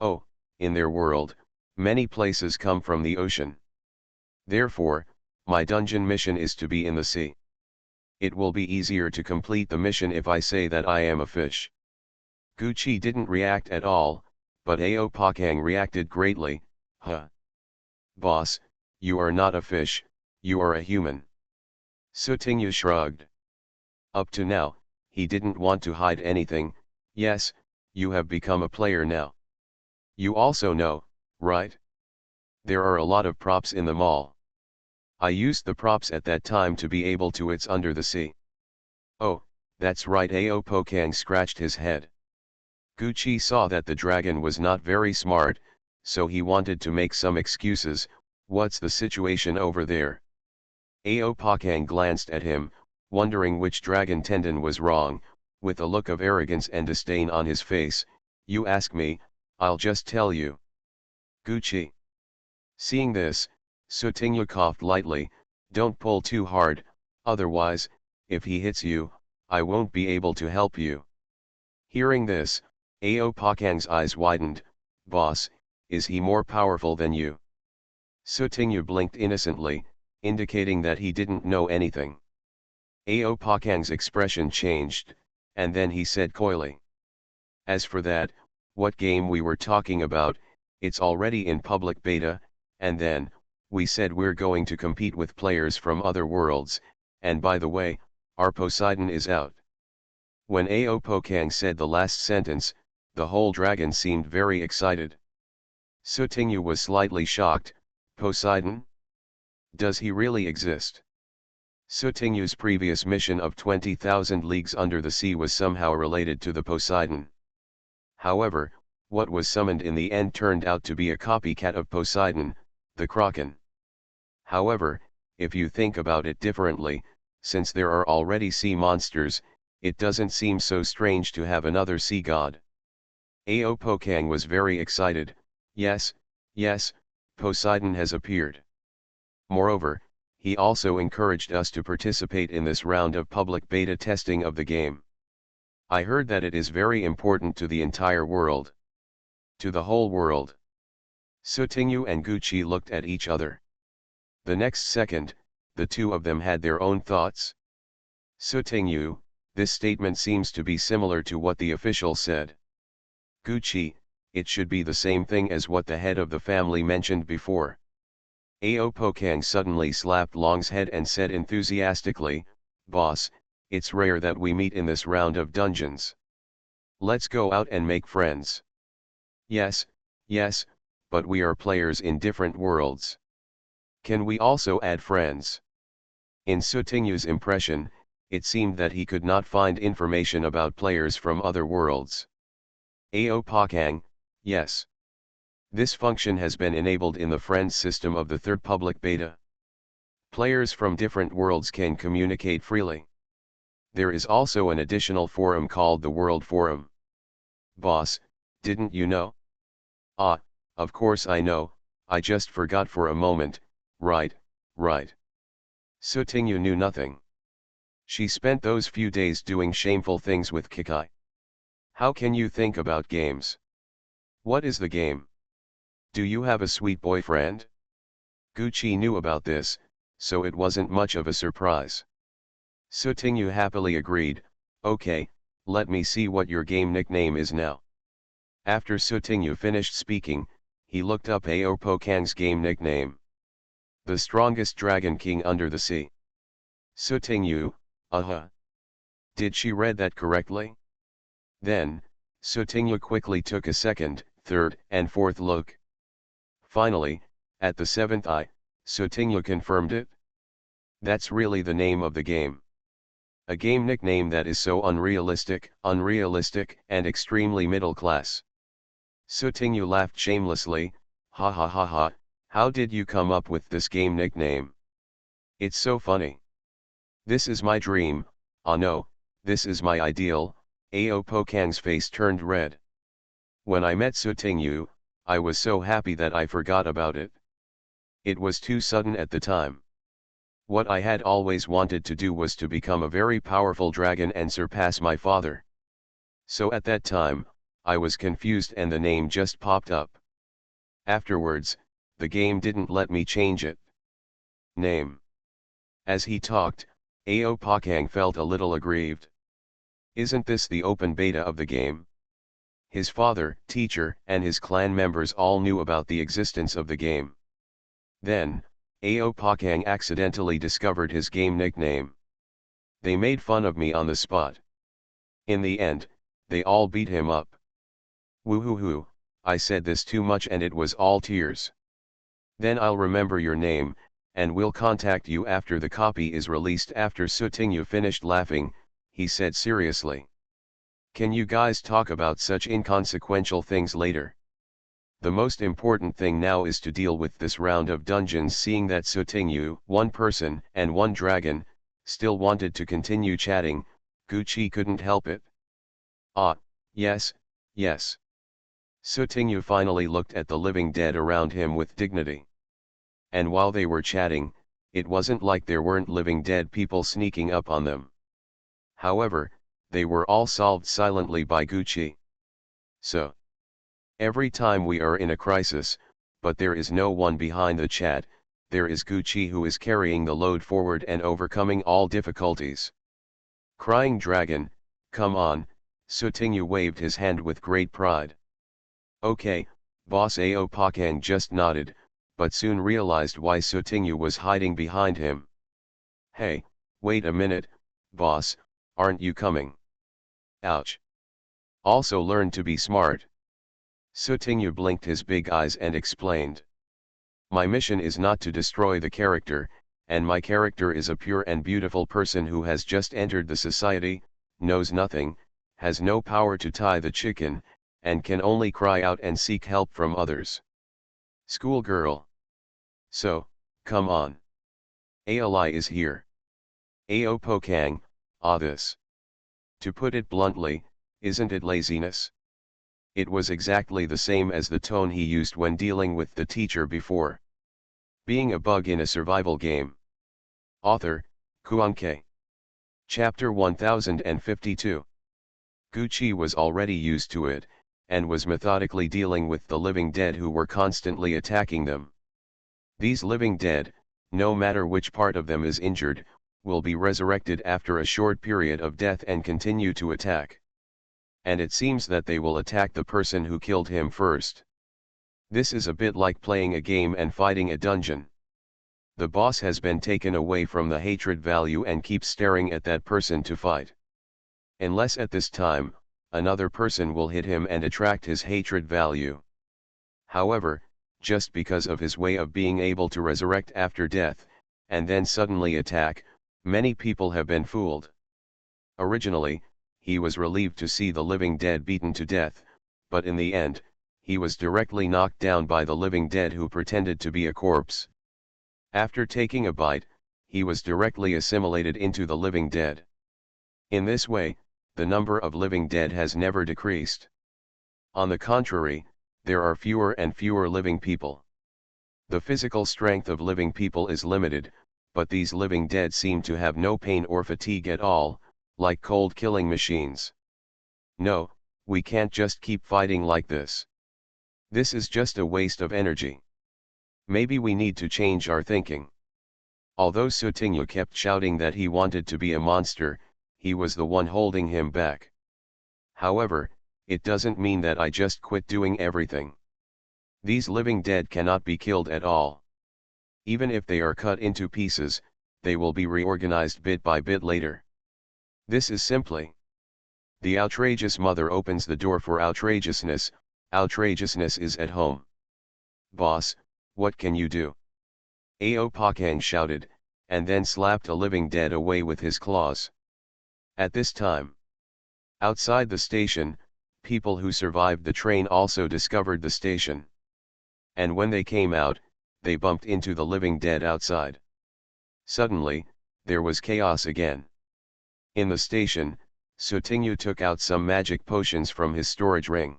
Oh, in their world, many places come from the ocean. Therefore, my dungeon mission is to be in the sea. It will be easier to complete the mission if I say that I am a fish. Gucci didn't react at all, but Aopakang reacted greatly, huh? Boss, you are not a fish, you are a human. Sutingyu shrugged. Up to now, he didn't want to hide anything. Yes, you have become a player now. You also know, right? There are a lot of props in the mall. I used the props at that time to be able to it's under the sea. Oh, that's right. Aopakang scratched his head. Gucci saw that the dragon was not very smart, so he wanted to make some excuses. What's the situation over there? Aopakang glanced at him, wondering which dragon tendon was wrong, with a look of arrogance and disdain on his face. You ask me, I'll just tell you. Gucci. Seeing this, Sutingyu coughed lightly, don't pull too hard, otherwise, if he hits you, I won't be able to help you. Hearing this, Aopakang's eyes widened. Boss, is he more powerful than you? Sutingyu blinked innocently, indicating that he didn't know anything. Aopakang's expression changed, and then he said coyly. As for that, what game we were talking about, it's already in public beta, and then, we said we're going to compete with players from other worlds, and by the way, our Poseidon is out. When Aopakang said the last sentence, the whole dragon seemed very excited. Sutingyu was slightly shocked. Poseidon? Does he really exist? Sutingyu's previous mission of 20,000 leagues under the sea was somehow related to the Poseidon. However, what was summoned in the end turned out to be a copycat of Poseidon, the Kraken. However, if you think about it differently, since there are already sea monsters, it doesn't seem so strange to have another sea god. Aopakang was very excited. Yes, Poseidon has appeared. Moreover, he also encouraged us to participate in this round of public beta testing of the game. I heard that it is very important to the entire world. To the whole world. Sutingyu and Gucci looked at each other. The next second, the two of them had their own thoughts. Sutingyu, This statement seems to be similar to what the official said. Gucci, it should be the same thing as what the head of the family mentioned before. Aopokang suddenly slapped Long's head and said enthusiastically, "Boss, it's rare that we meet in this round of dungeons. Let's go out and make friends." "Yes, yes, but we are players in different worlds. Can we also add friends?" In Sutingyu's impression, it seemed that he could not find information about players from other worlds. Aopokang, yes. This function has been enabled in the Friends system of the third public beta. Players from different worlds can communicate freely. There is also an additional forum called the World Forum. Boss, didn't you know? Ah, of course I know, I just forgot for a moment, right. Sutingyu knew nothing. She spent those few days doing shameful things with Kikai. How can you think about games? What is the game? Do you have a sweet boyfriend? Gucci knew about this, so it wasn't much of a surprise. Sutingyu happily agreed, "Okay, let me see what your game nickname is now." After Sutingyu finished speaking, he looked up Aopokang's game nickname. "The strongest dragon king under the sea." Sutingyu, Did she read that correctly? Then, Sutingyu quickly took a second, third, and fourth look. Finally, at the seventh eye, Sutingyu confirmed it. That's really the name of the game. A game nickname that is so unrealistic, and extremely middle class. Sutingyu laughed shamelessly, "Ha ha ha ha, how did you come up with this game nickname? It's so funny. This is my dream, no, this is my ideal." Aopokang's face turned red. "When I met Sutingyu, I was so happy that I forgot about it. It was too sudden at the time. What I had always wanted to do was to become a very powerful dragon and surpass my father. So at that time, I was confused and the name just popped up. Afterwards, the game didn't let me change it." Name. As he talked, Aopokang felt a little aggrieved. Isn't this the open beta of the game? His father, teacher, and his clan members all knew about the existence of the game. Then, Aopokang accidentally discovered his game nickname. They made fun of me on the spot. In the end, they all beat him up. Woohoo, I said this too much and it was all tears. Then I'll remember your name, and we'll contact you after the copy is released. After Sutingyu finished laughing, he said seriously, "Can you guys talk about such inconsequential things later? The most important thing now is to deal with this round of dungeons." Seeing that Sutingyu, one person and one dragon, still wanted to continue chatting, Gucci couldn't help it. "Ah, yes. Sutingyu finally looked at the living dead around him with dignity. And while they were chatting, it wasn't like there weren't living dead people sneaking up on them. However, they were all solved silently by Gucci. So, every time we are in a crisis, but there is no one behind the chat, there is Gucci who is carrying the load forward and overcoming all difficulties. Crying dragon, come on, Sutingyu waved his hand with great pride. "Okay, boss." Aopokang just nodded, but soon realized why Sutingyu was hiding behind him. "Hey, wait a minute, boss, aren't you coming? Ouch. Also learn to be smart." Sutingyu blinked his big eyes and explained. "My mission is not to destroy the character, and my character is a pure and beautiful person who has just entered the society, knows nothing, has no power to tie the chicken, and can only cry out and seek help from others. Schoolgirl. So, come on. Aoli is here." Aopokang, this. To put it bluntly, isn't it laziness? It was exactly the same as the tone he used when dealing with the teacher before. Being a bug in a survival game. Author, Kuanke. Chapter 1052. Gucci was already used to it, and was methodically dealing with the living dead who were constantly attacking them. These living dead, no matter which part of them is injured, will be resurrected after a short period of death and continue to attack. And it seems that they will attack the person who killed him first. This is a bit like playing a game and fighting a dungeon. The boss has been taken away from the hatred value and keeps staring at that person to fight. Unless at this time, another person will hit him and attract his hatred value. However, just because of his way of being able to resurrect after death, and then suddenly attack, many people have been fooled. Originally, he was relieved to see the living dead beaten to death, but in the end, he was directly knocked down by the living dead who pretended to be a corpse. After taking a bite, he was directly assimilated into the living dead. In this way, the number of living dead has never decreased. On the contrary, there are fewer and fewer living people. The physical strength of living people is limited, but these living dead seem to have no pain or fatigue at all, like cold killing machines. No, we can't just keep fighting like this. This is just a waste of energy. Maybe we need to change our thinking. Although Sutinyu kept shouting that he wanted to be a monster, he was the one holding him back. However, it doesn't mean that I just quit doing everything. These living dead cannot be killed at all. Even if they are cut into pieces, they will be reorganized bit by bit later. This is simply. The outrageous mother opens the door for outrageousness. Outrageousness is at home. Boss, what can you do? Ao Pakang shouted, and then slapped a living dead away with his claws. At this time, outside the station, people who survived the train also discovered the station. And when they came out, they bumped into the living dead outside. Suddenly, there was chaos again. In the station, Sutinyu took out some magic potions from his storage ring.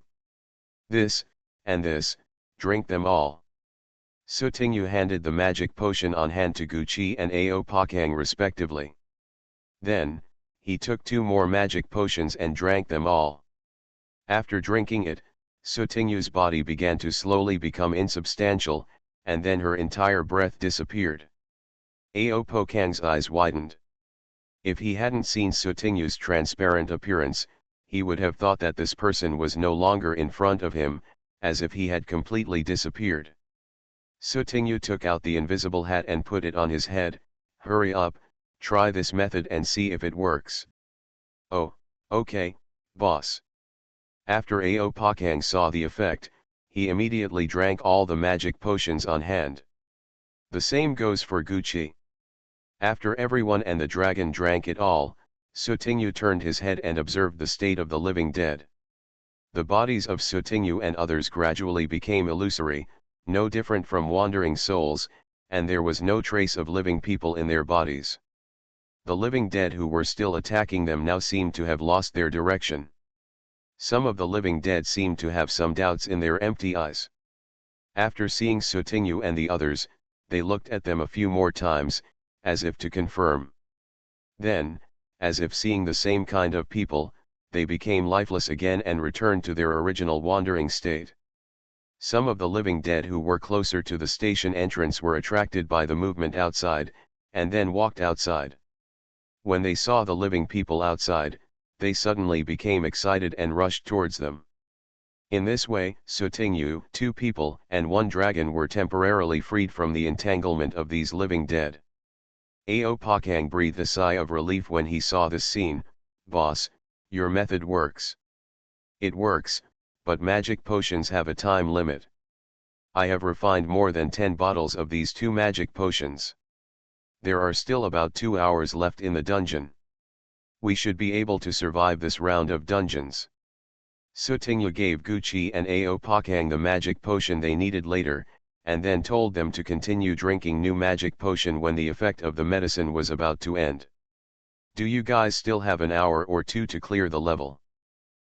This, and this, drink them all. Sutinyu handed the magic potion on hand to Gucci and Ao Pakang respectively. Then, he took 2 more magic potions and drank them all. After drinking it, Sutinyu's body began to slowly become insubstantial, and then her entire breath disappeared. Ao Pakang's eyes widened. If he hadn't seen Sutinyu's transparent appearance, he would have thought that this person was no longer in front of him, as if he had completely disappeared. Sutinyu took out the invisible hat and put it on his head. Hurry up, try this method and see if it works. Oh, okay, boss. After Ao Pakang saw the effect, he immediately drank all the magic potions on hand. The same goes for Gucci. After everyone and the dragon drank it all, Sutinyu turned his head and observed the state of the living dead. The bodies of Sutinyu and others gradually became illusory, no different from wandering souls, and there was no trace of living people in their bodies. The living dead who were still attacking them now seemed to have lost their direction. Some of the living dead seemed to have some doubts in their empty eyes. After seeing Sutinyu and the others, they looked at them a few more times, as if to confirm. Then, as if seeing the same kind of people, they became lifeless again and returned to their original wandering state. Some of the living dead who were closer to the station entrance were attracted by the movement outside, and then walked outside. When they saw the living people outside, they suddenly became excited and rushed towards them. In this way, Sutinyu, 2 people and 1 dragon were temporarily freed from the entanglement of these living dead. Ao Pakang breathed a sigh of relief when he saw this scene. Boss, your method works. It works, but magic potions have a time limit. I have refined more than 10 bottles of these 2 magic potions. There are still about 2 hours left in the dungeon. We should be able to survive this round of dungeons. Sutinyu gave Gucci and Ao Pakang the magic potion they needed later, and then told them to continue drinking new magic potion when the effect of the medicine was about to end. Do you guys still have an hour or 2 to clear the level?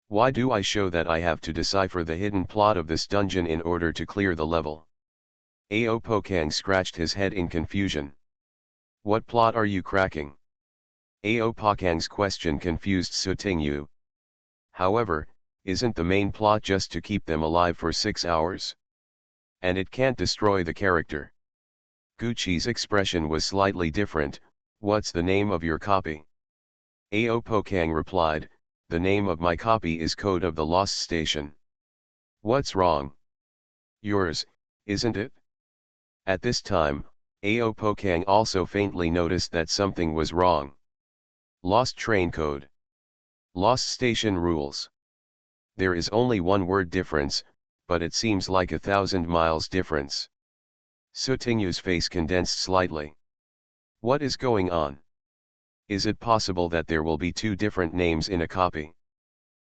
Why do I show that I have to decipher the hidden plot of this dungeon in order to clear the level? Ao Pakang scratched his head in confusion. What plot are you cracking? Ao Pakang's question confused Sutinyu. However, isn't the main plot just to keep them alive for 6 hours? And it can't destroy the character. Gucci's expression was slightly different. What's the name of your copy? Ao Pokang replied, the name of my copy is Code of the Lost Station. What's wrong? Yours, isn't it? At this time, Ao Pokang also faintly noticed that something was wrong. Lost train code. Lost station rules. There is only one word difference, but it seems like 1,000 miles difference. Sutingyu's face condensed slightly. What is going on? Is it possible that there will be two different names in a copy?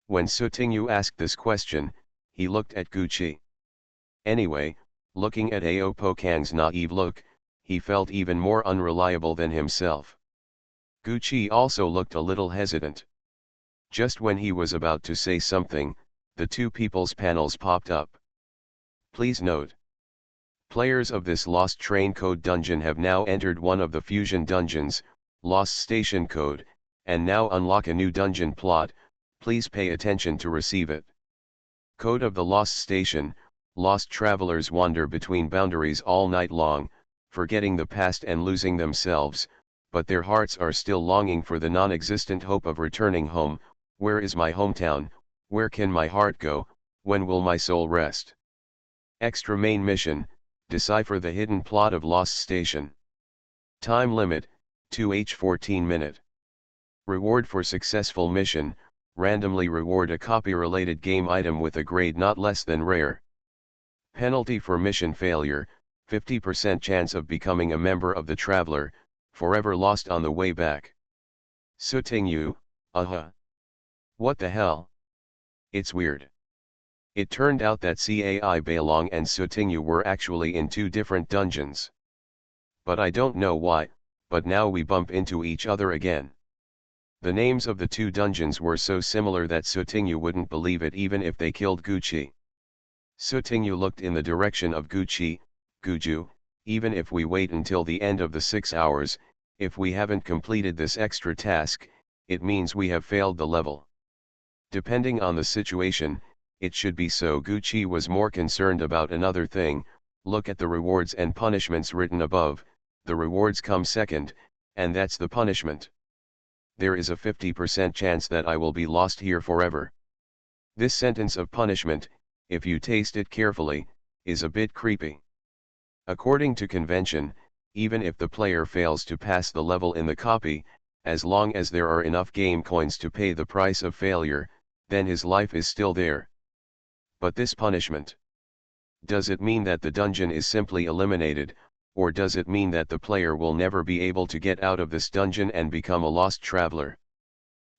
When Sutingyu asked this question, he looked at Gucci. Anyway, looking at Ao Pokang's naive look, he felt even more unreliable than himself. Gucci also looked a little hesitant. Just when he was about to say something, the two people's panels popped up. Please note. Players of this Lost Train Code dungeon have now entered one of the fusion dungeons, Lost Station Code, and now unlock a new dungeon plot. Please pay attention to receive it. Code of the Lost Station. Lost travelers wander between boundaries all night long, forgetting the past and losing themselves, but their hearts are still longing for the non-existent hope of returning home. Where is my hometown? Where can my heart go? When will my soul rest? Extra main mission, decipher the hidden plot of Lost Station. Time limit, 2h14 minute. Reward for successful mission, randomly reward a copy-related game item with a grade not less than rare. Penalty for mission failure, 50% chance of becoming a member of the Traveler, forever lost on the way back. Sutingyu, What the hell? It's weird. It turned out that Cai Beilong and Sutingyu were actually in two different dungeons. But I don't know why, but now we bump into each other again. The names of the two dungeons were so similar that Sutingyu wouldn't believe it even if they killed Gucci. Sutingyu looked in the direction of Gucci. Guju, even if we wait until the end of the 6 hours, if we haven't completed this extra task, it means we have failed the level. Depending on the situation, it should be so. Gucci was more concerned about another thing. Look at the rewards and punishments written above. The rewards come second, and that's the punishment. There is a 50% chance that I will be lost here forever. This sentence of punishment, if you taste it carefully, is a bit creepy. According to convention, even if the player fails to pass the level in the copy, as long as there are enough game coins to pay the price of failure, then his life is still there. But this punishment. Does it mean that the dungeon is simply eliminated, or does it mean that the player will never be able to get out of this dungeon and become a lost traveler?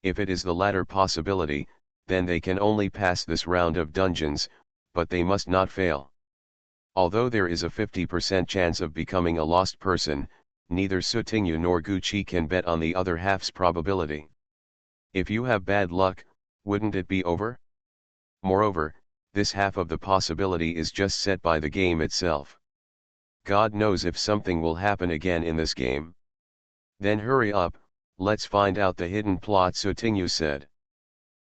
If it is the latter possibility, then they can only pass this round of dungeons, but they must not fail. Although there is a 50% chance of becoming a lost person, neither Sutingyu nor Gucci can bet on the other half's probability. If you have bad luck, wouldn't it be over? Moreover, this half of the possibility is just set by the game itself. God knows if something will happen again in this game. Then hurry up, let's find out the hidden plot, Sutingyu said.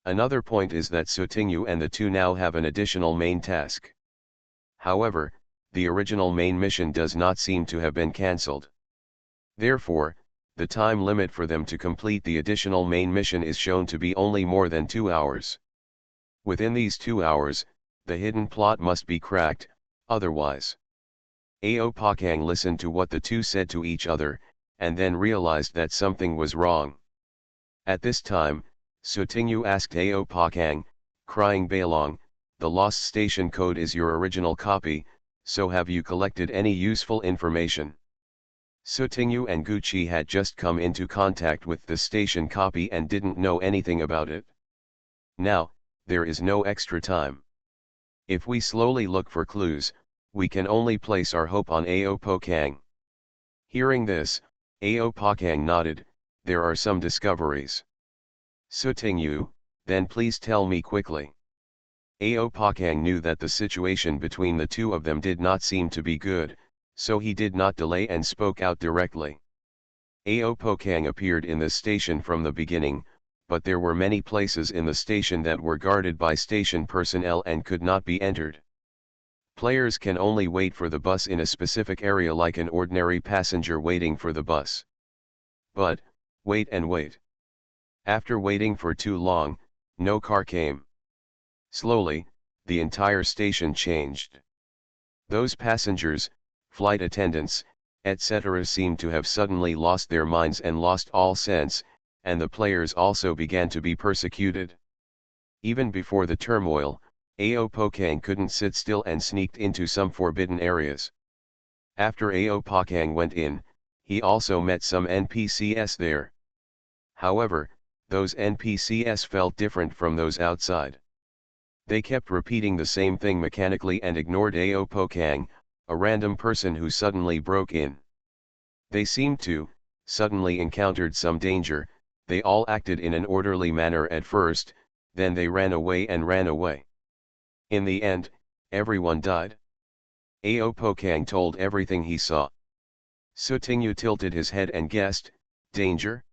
Another point is that Sutingyu and the two now have an additional main task. However, the original main mission does not seem to have been cancelled. Therefore, the time limit for them to complete the additional main mission is shown to be only more than 2 hours. Within these 2 hours, the hidden plot must be cracked, otherwise. Ao Pokang listened to what the two said to each other, and then realized that something was wrong. At this time, Sutingyu asked Ao Pokang, crying Beilong, the Lost Station Code is your original copy, so have you collected any useful information? Sutingyu and Gucci had just come into contact with the station copy and didn't know anything about it. Now, there is no extra time. If we slowly look for clues, we can only place our hope on Ao Pokang. Hearing this, Ao Pokang nodded, there are some discoveries. Sutingyu, then please tell me quickly. Ao Pokang knew that the situation between the two of them did not seem to be good, so he did not delay and spoke out directly. Ao Pokang appeared in the station from the beginning, but there were many places in the station that were guarded by station personnel and could not be entered. Players can only wait for the bus in a specific area like an ordinary passenger waiting for the bus. But, wait and wait. After waiting for too long, no car came. Slowly, the entire station changed. Those passengers, flight attendants, etc. seemed to have suddenly lost their minds and lost all sense, and the players also began to be persecuted. Even before the turmoil, Ao Pokang couldn't sit still and sneaked into some forbidden areas. After Ao Pokang went in, he also met some NPCs there. However, those NPCs felt different from those outside. They kept repeating the same thing mechanically and ignored Ao Pokang, a random person who suddenly broke in. They seemed to, suddenly encountered some danger. They all acted in an orderly manner at first, then they ran away and ran away. In the end, everyone died. Ao Pokang told everything he saw. Sutingyu tilted his head and guessed, danger?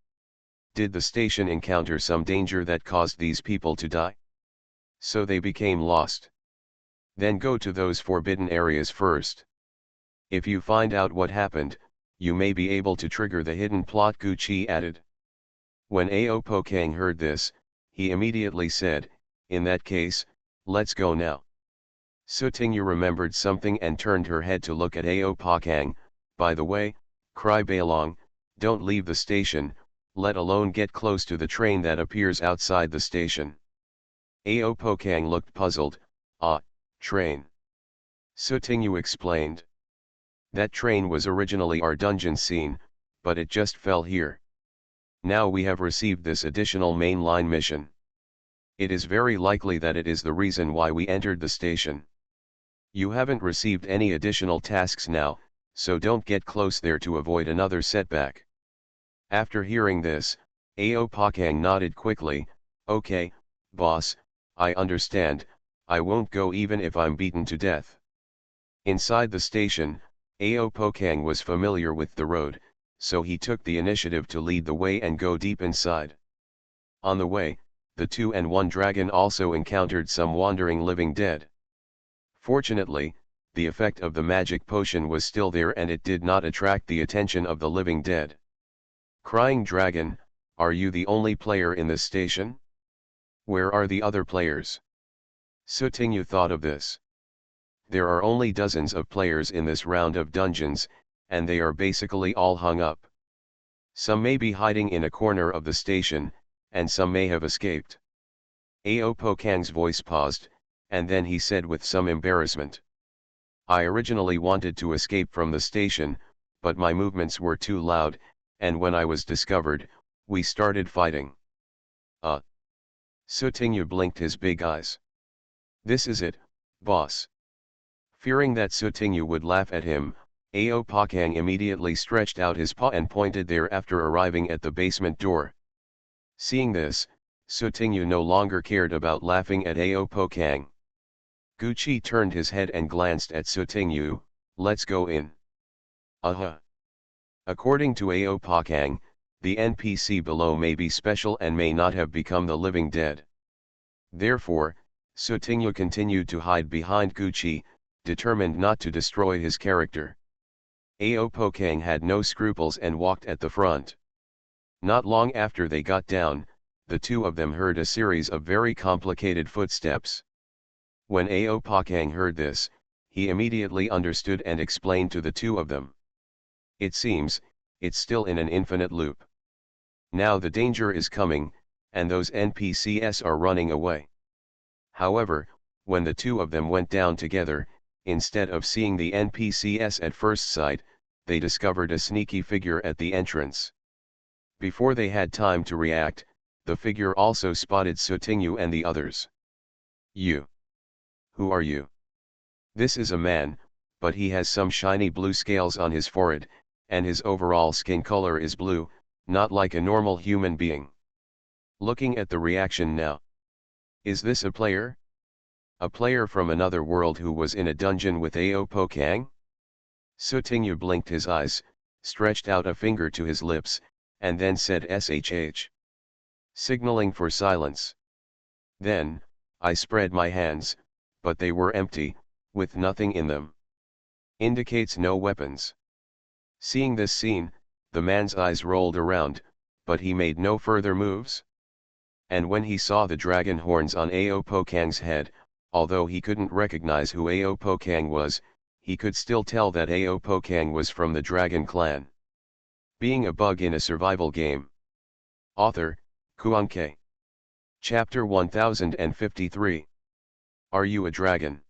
Did the station encounter some danger that caused these people to die? So they became lost. Then go to those forbidden areas first. If you find out what happened, you may be able to trigger the hidden plot, Gucci added. When Ao Pokang heard this, he immediately said, in that case, let's go now. Sutingyu remembered something and turned her head to look at Ao Pokang. By the way, Cry Bailong, don't leave the station, let alone get close to the train that appears outside the station. Ao Pokang looked puzzled. Ah, train. Sutingyu explained. That train was originally our dungeon scene, but it just fell here. Now we have received this additional mainline mission. It is very likely that it is the reason why we entered the station. You haven't received any additional tasks now, so don't get close there to avoid another setback. After hearing this, Ao Pokang nodded quickly. Okay, boss, I understand, I won't go even if I'm beaten to death. Inside the station, Ao Pokang was familiar with the road, so he took the initiative to lead the way and go deep inside. On the way, the 2 and 1 dragon also encountered some wandering living dead. Fortunately, the effect of the magic potion was still there and it did not attract the attention of the living dead. Crying Dragon, are you the only player in this station? Where are the other players? Sutingyu thought of this. There are only dozens of players in this round of dungeons, and they are basically all hung up. Some may be hiding in a corner of the station, and some may have escaped. Ao Pokang's voice paused, and then he said with some embarrassment. I originally wanted to escape from the station, but my movements were too loud, and when I was discovered, we started fighting. Sutingyu blinked his big eyes. This is it, boss. Fearing that Sutingyu would laugh at him, Ao Pokang immediately stretched out his paw and pointed there after arriving at the basement door. Seeing this, Sutingyu no longer cared about laughing at Ao Pokang. Gucci turned his head and glanced at Sutingyu. Let's go in. According to Ao Pokang, the NPC below may be special and may not have become the living dead. Therefore, Sutingyu continued to hide behind Gucci, determined not to destroy his character. Ao Pokang had no scruples and walked at the front. Not long after they got down, the two of them heard a series of very complicated footsteps. When Ao Pokang heard this, he immediately understood and explained to the two of them. It seems, it's still in an infinite loop. Now the danger is coming, and those NPCs are running away. However, when the two of them went down together, instead of seeing the NPCs at first sight, they discovered a sneaky figure at the entrance. Before they had time to react, the figure also spotted Sutingyu and the others. You. Who are you? This is a man, but he has some shiny blue scales on his forehead, and his overall skin color is blue, not like a normal human being. Looking at the reaction now. Is this a player? A player from another world who was in a dungeon with Ao Pokang? Sutingyu blinked his eyes, stretched out a finger to his lips, and then said SHH. Signaling for silence. Then, I spread my hands, but they were empty, with nothing in them. Indicates no weapons. Seeing this scene, The man's eyes rolled around, but he made no further moves. And when he saw the dragon horns on Aopokang's head, although he couldn't recognize who Aopokang was, he could still tell that Aopokang was from the dragon clan. Being a bug in a survival game. Author, Kuanke. Chapter 1053. Are you a dragon?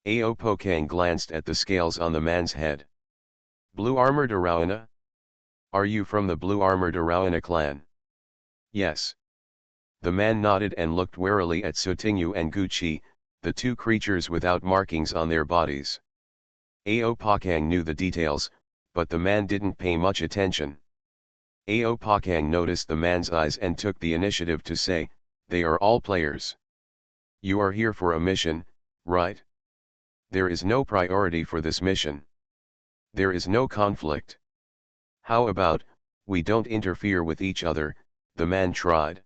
Aopokang glanced at the scales on the man's head. Blue armored Arawana? Are you from the blue armored Arawana clan? Yes. The man nodded and looked warily at Sotingu and Gucci, the two creatures without markings on their bodies. Aopokang knew the details, but the man didn't pay much attention. Aopokang noticed the man's eyes and took the initiative to say, "They are all players. You are here for a mission, right? There is no priority for this mission. There is no conflict. How about, we don't interfere with each other?" the man tried.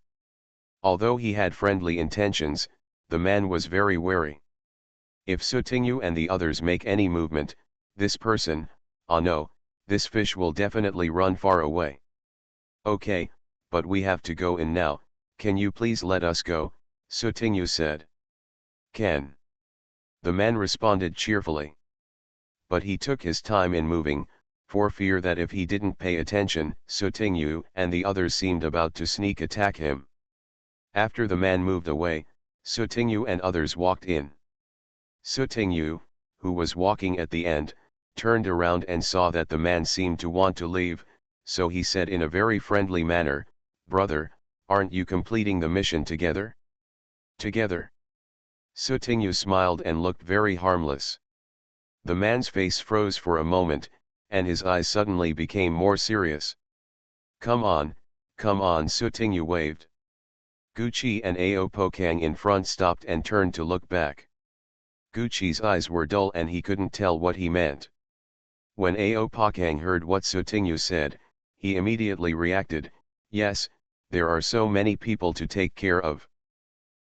Although he had friendly intentions, the man was very wary. If Sotingu and the others make any movement, this person, ah no, this fish will definitely run far away. Okay, but we have to go in now, can you please let us go? Sotingu said. Can. The man responded cheerfully. But he took his time in moving, for fear that if he didn't pay attention, Sotingu and the others seemed about to sneak attack him. After the man moved away, Sotingu and others walked in. Sotingu, who was walking at the end, turned around and saw that the man seemed to want to leave, so he said in a very friendly manner, "Brother, aren't you completing the mission together?" Together. Sotingu smiled and looked very harmless. The man's face froze for a moment, and his eyes suddenly became more serious. Come on, Sotingu waved. Gucci and Aopokang in front stopped and turned to look back. Gucci's eyes were dull and he couldn't tell what he meant. When Aopokang heard what Sotingu said, he immediately reacted, "Yes, there are so many people to take care of."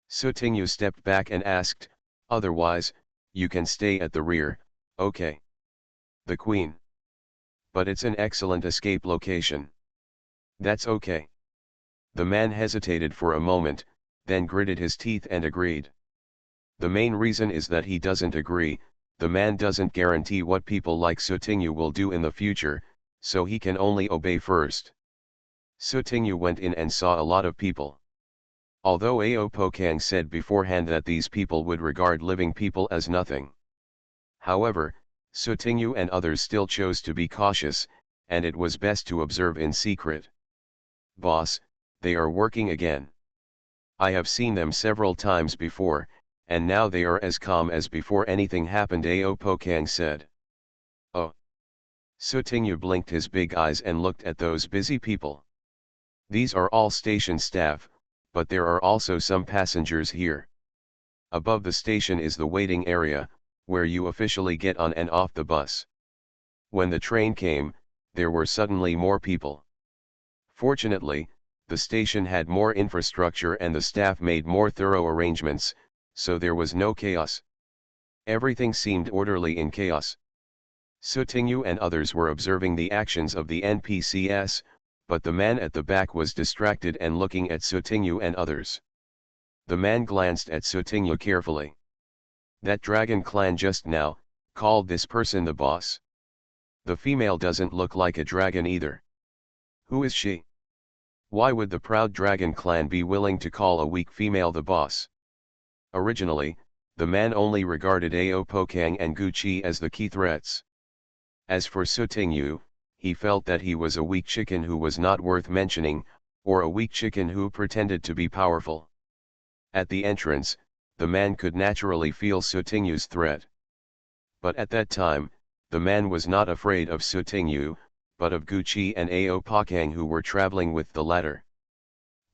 Sotingu stepped back and asked, "Otherwise, you can stay at the rear, okay?" The Queen. But it's an excellent escape location. That's okay. The man hesitated for a moment, then gritted his teeth and agreed. The main reason is that he doesn't agree, the man doesn't guarantee what people like Sotingu will do in the future, so he can only obey first. Sotingu went in and saw a lot of people. Although Aopokang said beforehand that these people would regard living people as nothing. However, Sotingu and others still chose to be cautious, and it was best to observe in secret. "Boss, they are working again. I have seen them several times before, and now they are as calm as before anything happened," Aopokang said. Oh. Sotingu blinked his big eyes and looked at those busy people. These are all station staff, but there are also some passengers here. Above the station is the waiting area, where you officially get on and off the bus. When the train came, there were suddenly more people. Fortunately, the station had more infrastructure and the staff made more thorough arrangements, so there was no chaos. Everything seemed orderly in chaos. Sotingu and others were observing the actions of the NPCs, but the man at the back was distracted and looking at Sotingu and others. The man glanced at Sotingu carefully. "That dragon clan just now, called this person the boss. The female doesn't look like a dragon either. Who is she? Why would the proud dragon clan be willing to call a weak female the boss?" Originally, the man only regarded Aopokang and Gucci as the key threats. As for Sotingu, he felt that he was a weak chicken who was not worth mentioning, or a weak chicken who pretended to be powerful. At the entrance, the man could naturally feel Sotingu's threat. But at that time, the man was not afraid of Sotingu, but of Gucci and Aopokang who were traveling with the latter.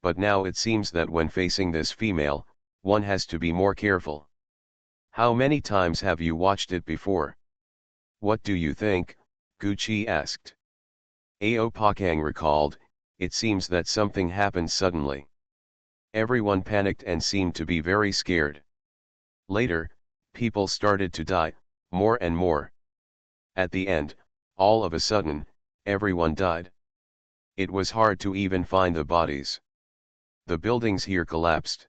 But now it seems that when facing this female, one has to be more careful. "How many times have you watched it before?" "What do you think?" Gucci asked. Aopokang recalled, "It seems that something happened suddenly. Everyone panicked and seemed to be very scared. Later, people started to die, more and more. At the end, all of a sudden, everyone died." It was hard to even find the bodies. The buildings here collapsed.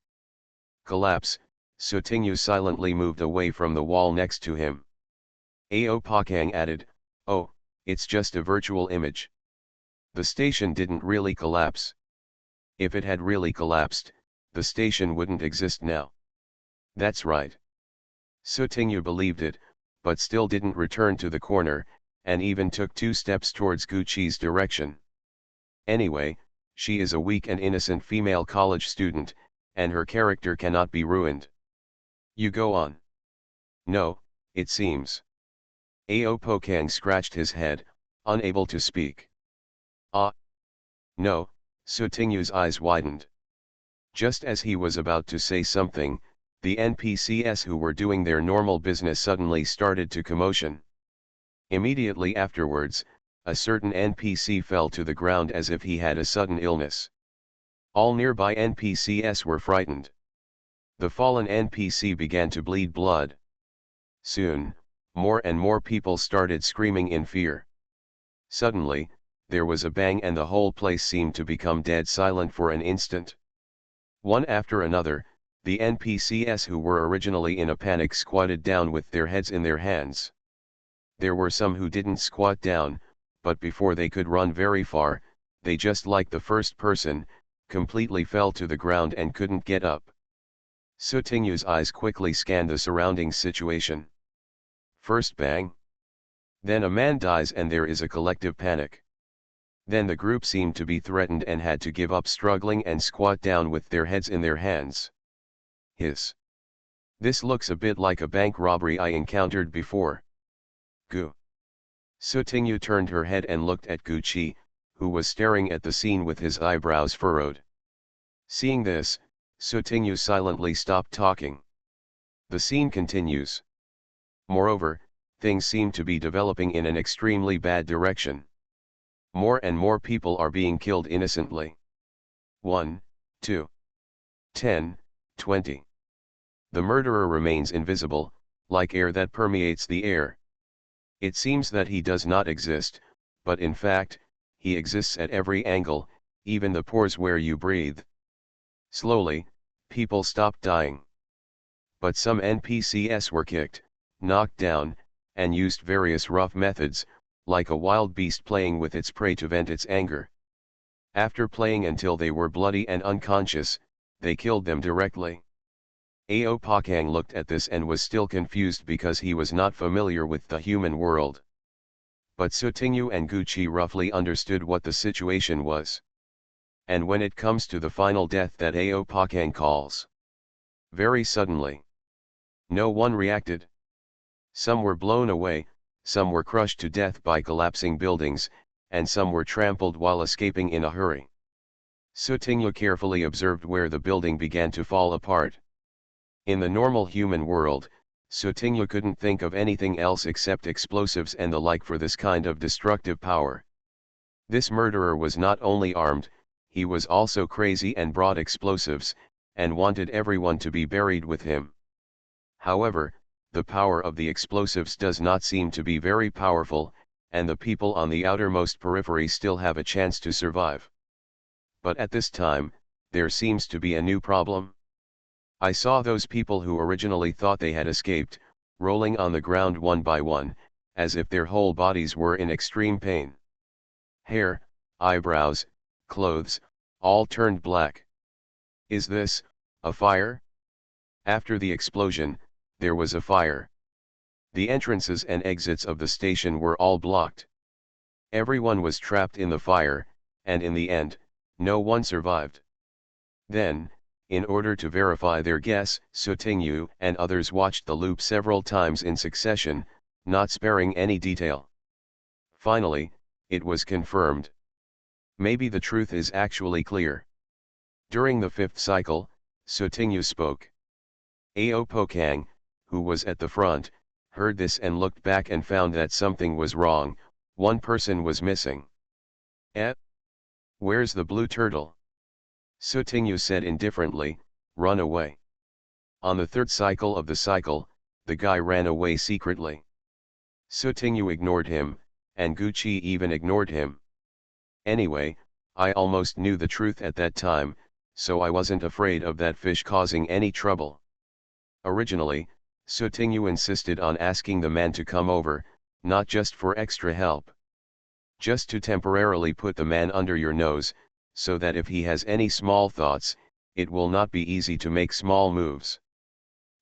Collapse, Sutinyu silently moved away from the wall next to him. Ao Pakang added, "Oh, it's just a virtual image. The station didn't really collapse. If it had really collapsed, the station wouldn't exist now." "That's right." Sutinyu believed it, but still didn't return to the corner, and even took 2 steps towards Gucci's direction. "Anyway, she is a weak and innocent female college student, and her character cannot be ruined. You go on." "No, it seems." Ao Pokang scratched his head, unable to speak. "Ah. No," Sutinyu's eyes widened. Just as he was about to say something, the NPCs who were doing their normal business suddenly started to commotion. Immediately afterwards, a certain NPC fell to the ground as if he had a sudden illness. All nearby NPCs were frightened. The fallen NPC began to bleed blood. Soon, more and more people started screaming in fear. Suddenly, there was a bang and the whole place seemed to become dead silent for an instant. One after another, the NPCs who were originally in a panic squatted down with their heads in their hands. There were some who didn't squat down, but before they could run very far, they just like the first person, completely fell to the ground and couldn't get up. Sutinyu's eyes quickly scanned the surrounding situation. First bang. Then a man dies and there is a collective panic. Then the group seemed to be threatened and had to give up struggling and squat down with their heads in their hands. Hiss. This looks a bit like a bank robbery I encountered before. Gu. Sutinyu turned her head and looked at Gucci, who was staring at the scene with his eyebrows furrowed. Seeing this, Sutinyu silently stopped talking. The scene continues. Moreover, things seem to be developing in an extremely bad direction. More and more people are being killed innocently. 1, 2, 10, 20. The murderer remains invisible, like air that permeates the air. It seems that he does not exist, but in fact, he exists at every angle, even the pores where you breathe. Slowly, people stopped dying. But some NPCs were kicked, knocked down, and used various rough methods, like a wild beast playing with its prey to vent its anger. After playing until they were bloody and unconscious, they killed them directly. Ao Pakang looked at this and was still confused because he was not familiar with the human world. But Sutinyu and Gucci roughly understood what the situation was. And when it comes to the final death that Ao Pakang calls, very suddenly, no one reacted. Some were blown away, some were crushed to death by collapsing buildings, and some were trampled while escaping in a hurry. Sutinyu carefully observed where the building began to fall apart. In the normal human world, Sutinyu couldn't think of anything else except explosives and the like for this kind of destructive power. This murderer was not only armed, he was also crazy and brought explosives, and wanted everyone to be buried with him. However, the power of the explosives does not seem to be very powerful, and the people on the outermost periphery still have a chance to survive. But at this time, there seems to be a new problem. I saw those people who originally thought they had escaped, rolling on the ground one by one, as if their whole bodies were in extreme pain. Hair, eyebrows, clothes, all turned black. Is this a fire? After the explosion, there was a fire. The entrances and exits of the station were all blocked. Everyone was trapped in the fire, and in the end, no one survived. Then, in order to verify their guess, Sutinyu and others watched the loop several times in succession, not sparing any detail. Finally, it was confirmed. Maybe the truth is actually clear. During the 5th cycle, Sutinyu spoke. Ao Pokang, who was at the front, heard this and looked back and found that something was wrong. One person was missing. Where's the blue turtle? Sutinyu said indifferently, run away. On the 3rd cycle of the cycle, the guy ran away secretly. Sutinyu ignored him, and Gucci even ignored him. Anyway, I almost knew the truth at that time, so I wasn't afraid of that fish causing any trouble. Originally, Sutinyu insisted on asking the man to come over, not just for extra help. Just to temporarily put the man under your nose, so that if he has any small thoughts, it will not be easy to make small moves.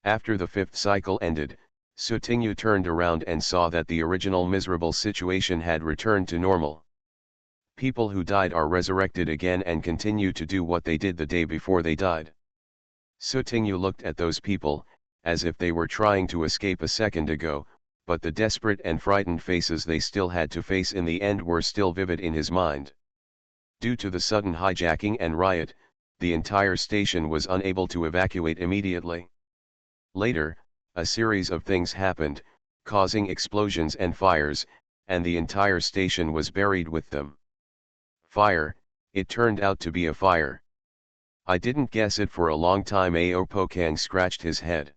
After the 5th cycle ended, Sutinyu turned around and saw that the original miserable situation had returned to normal. People who died are resurrected again and continue to do what they did the day before they died. Sutinyu looked at those people, as if they were trying to escape a second ago, but the desperate and frightened faces they still had to face in the end were still vivid in his mind. Due to the sudden hijacking and riot, the entire station was unable to evacuate immediately. Later, a series of things happened, causing explosions and fires, and the entire station was buried with them. Fire, it turned out to be a fire. I didn't guess it for a long time. Aopokang scratched his head.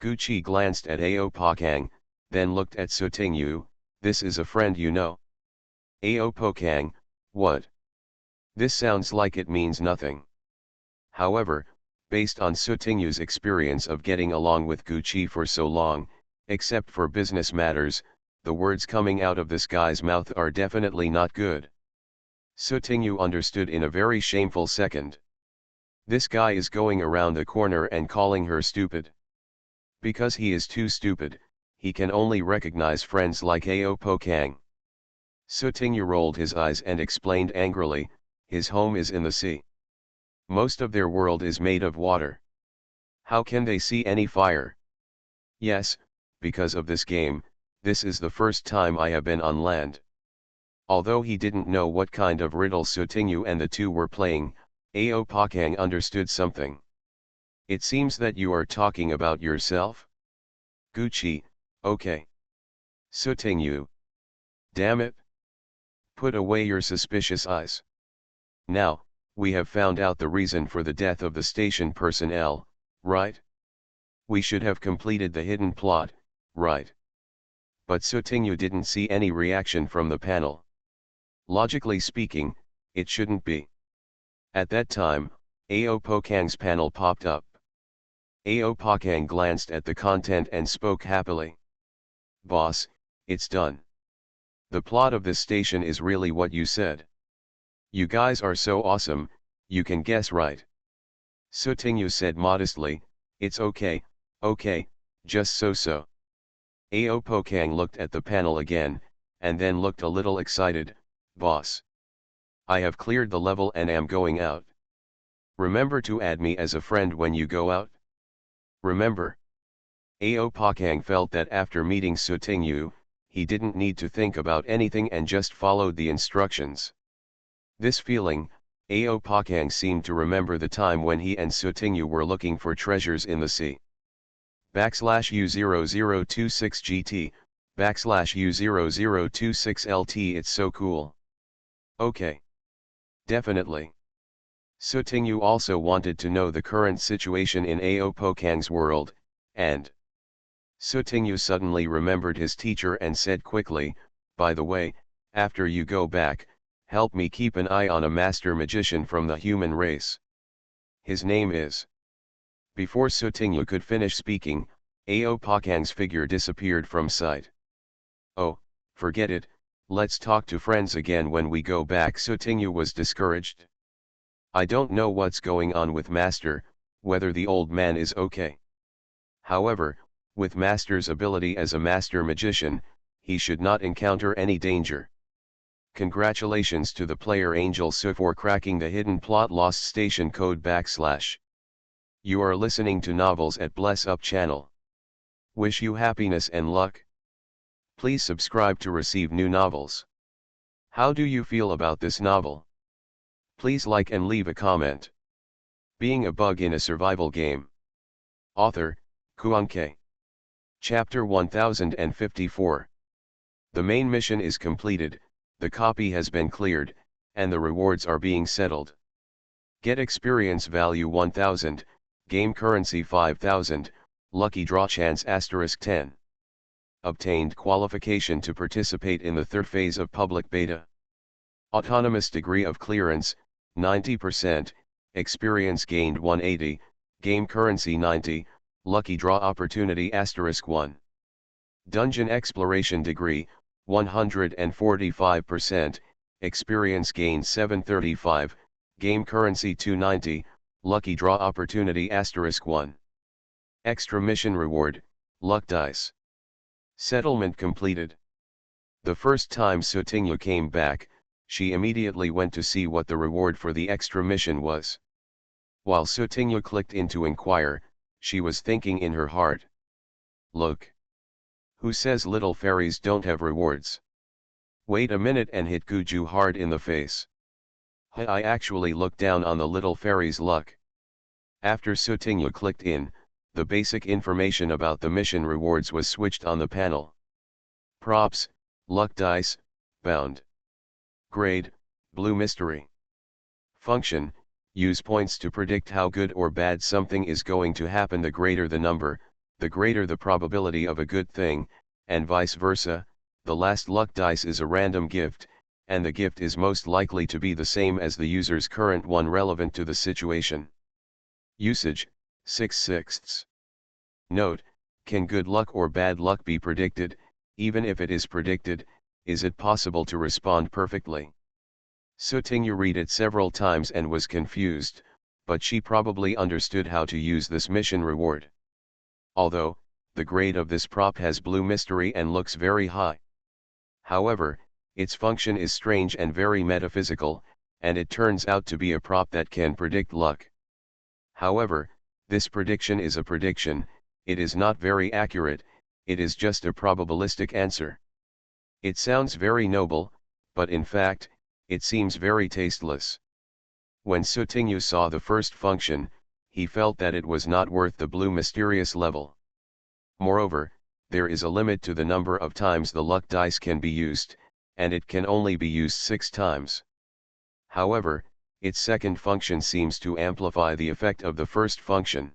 Gucci glanced at Aopokang, then looked at Sutinyu. This is a friend, you know. Aopokang, what? This sounds like it means nothing. However, based on Sutinyu's experience of getting along with Gucci for so long, except for business matters, the words coming out of this guy's mouth are definitely not good. Sutinyu understood in a very shameful second. This guy is going around the corner and calling her stupid. Because he is too stupid, he can only recognize friends like Aopokang. Sutinyu rolled his eyes and explained angrily, his home is in the sea. Most of their world is made of water. How can they see any fire? Yes, because of this game, this is the first time I have been on land. Although he didn't know what kind of riddle Sutinyu and the two were playing, Aopokang understood something. It seems that you are talking about yourself? Gucci, okay. Sutinyu. Damn it. Put away your suspicious eyes. Now, we have found out the reason for the death of the station personnel, right? We should have completed the hidden plot, right? But Sutinyu didn't see any reaction from the panel. Logically speaking, it shouldn't be. At that time, Aopokang's panel popped up. Aopokang glanced at the content and spoke happily. Boss, it's done. The plot of this station is really what you said. You guys are so awesome, you can guess right. Sutinyu said modestly, it's okay, just so. Aopokang looked at the panel again, and then looked a little excited, boss. I have cleared the level and am going out. Remember to add me as a friend when you go out? Remember? Aopokang felt that after meeting Sutinyu, he didn't need to think about anything and just followed the instructions. This feeling, Aopokang seemed to remember the time when he and Sutinyu were looking for treasures in the sea. /U0026GT, /U0026LT. It's so cool. Okay. Definitely. Sutinyu also wanted to know the current situation in Aopokang's world, and Sutinyu suddenly remembered his teacher and said quickly, by the way, after you go back, help me keep an eye on a master magician from the human race. His name is. Before Sutinyu could finish speaking, Aopokang's figure disappeared from sight. Oh, forget it, let's talk to friends again when we go back. Sutinyu was discouraged. I don't know what's going on with Master, whether the old man is okay. However, with Master's ability as a master magician, he should not encounter any danger. Congratulations to the player Angel Su for cracking the hidden plot Lost Station code /. You are listening to Novels at Bless Up channel. Wish you happiness and luck. Please subscribe to receive new novels. How do you feel about this novel? Please like and leave a comment. Being a bug in a survival game. Author, Kuanke. Chapter 1054. The main mission is completed, the copy has been cleared, and the rewards are being settled. Get experience value 1000, game currency 5000, lucky draw chance *10. Obtained qualification to participate in the third phase of public beta. Autonomous degree of clearance, 90%, experience gained 180, game currency 90, lucky draw opportunity *1. Dungeon exploration degree, 145%, experience gained 735, game currency 290, lucky draw opportunity *1. Extra mission reward, luck dice. Settlement completed. The first time Sutingyu came back, she immediately went to see what the reward for the extra mission was. While Sutingyu clicked in to inquire, she was thinking in her heart. Look. Who says little fairies don't have rewards? Wait a minute and hit Guju hard in the face. I actually looked down on the little fairy's luck. After Sutingyu clicked in, the basic information about the mission rewards was switched on the panel. Props, luck dice, bound. Grade, blue mystery. Function, use points to predict how good or bad something is going to happen. The greater the number, the greater the probability of a good thing, and vice versa. The last luck dice is a random gift, and the gift is most likely to be the same as the user's current one relevant to the situation. Usage, 6/6. Note, can good luck or bad luck be predicted? Even if it is predicted, is it possible to respond perfectly? Sutingyu read it several times and was confused, but she probably understood how to use this mission reward. Although, the grade of this prop has blue mystery and looks very high. However, its function is strange and very metaphysical, and it turns out to be a prop that can predict luck. However, this prediction is a prediction, it is not very accurate, it is just a probabilistic answer. It sounds very noble, but in fact, it seems very tasteless. When Sutingyu saw the first function, he felt that it was not worth the blue mysterious level. Moreover, there is a limit to the number of times the luck dice can be used, and it can only be used 6 times. However, its second function seems to amplify the effect of the first function.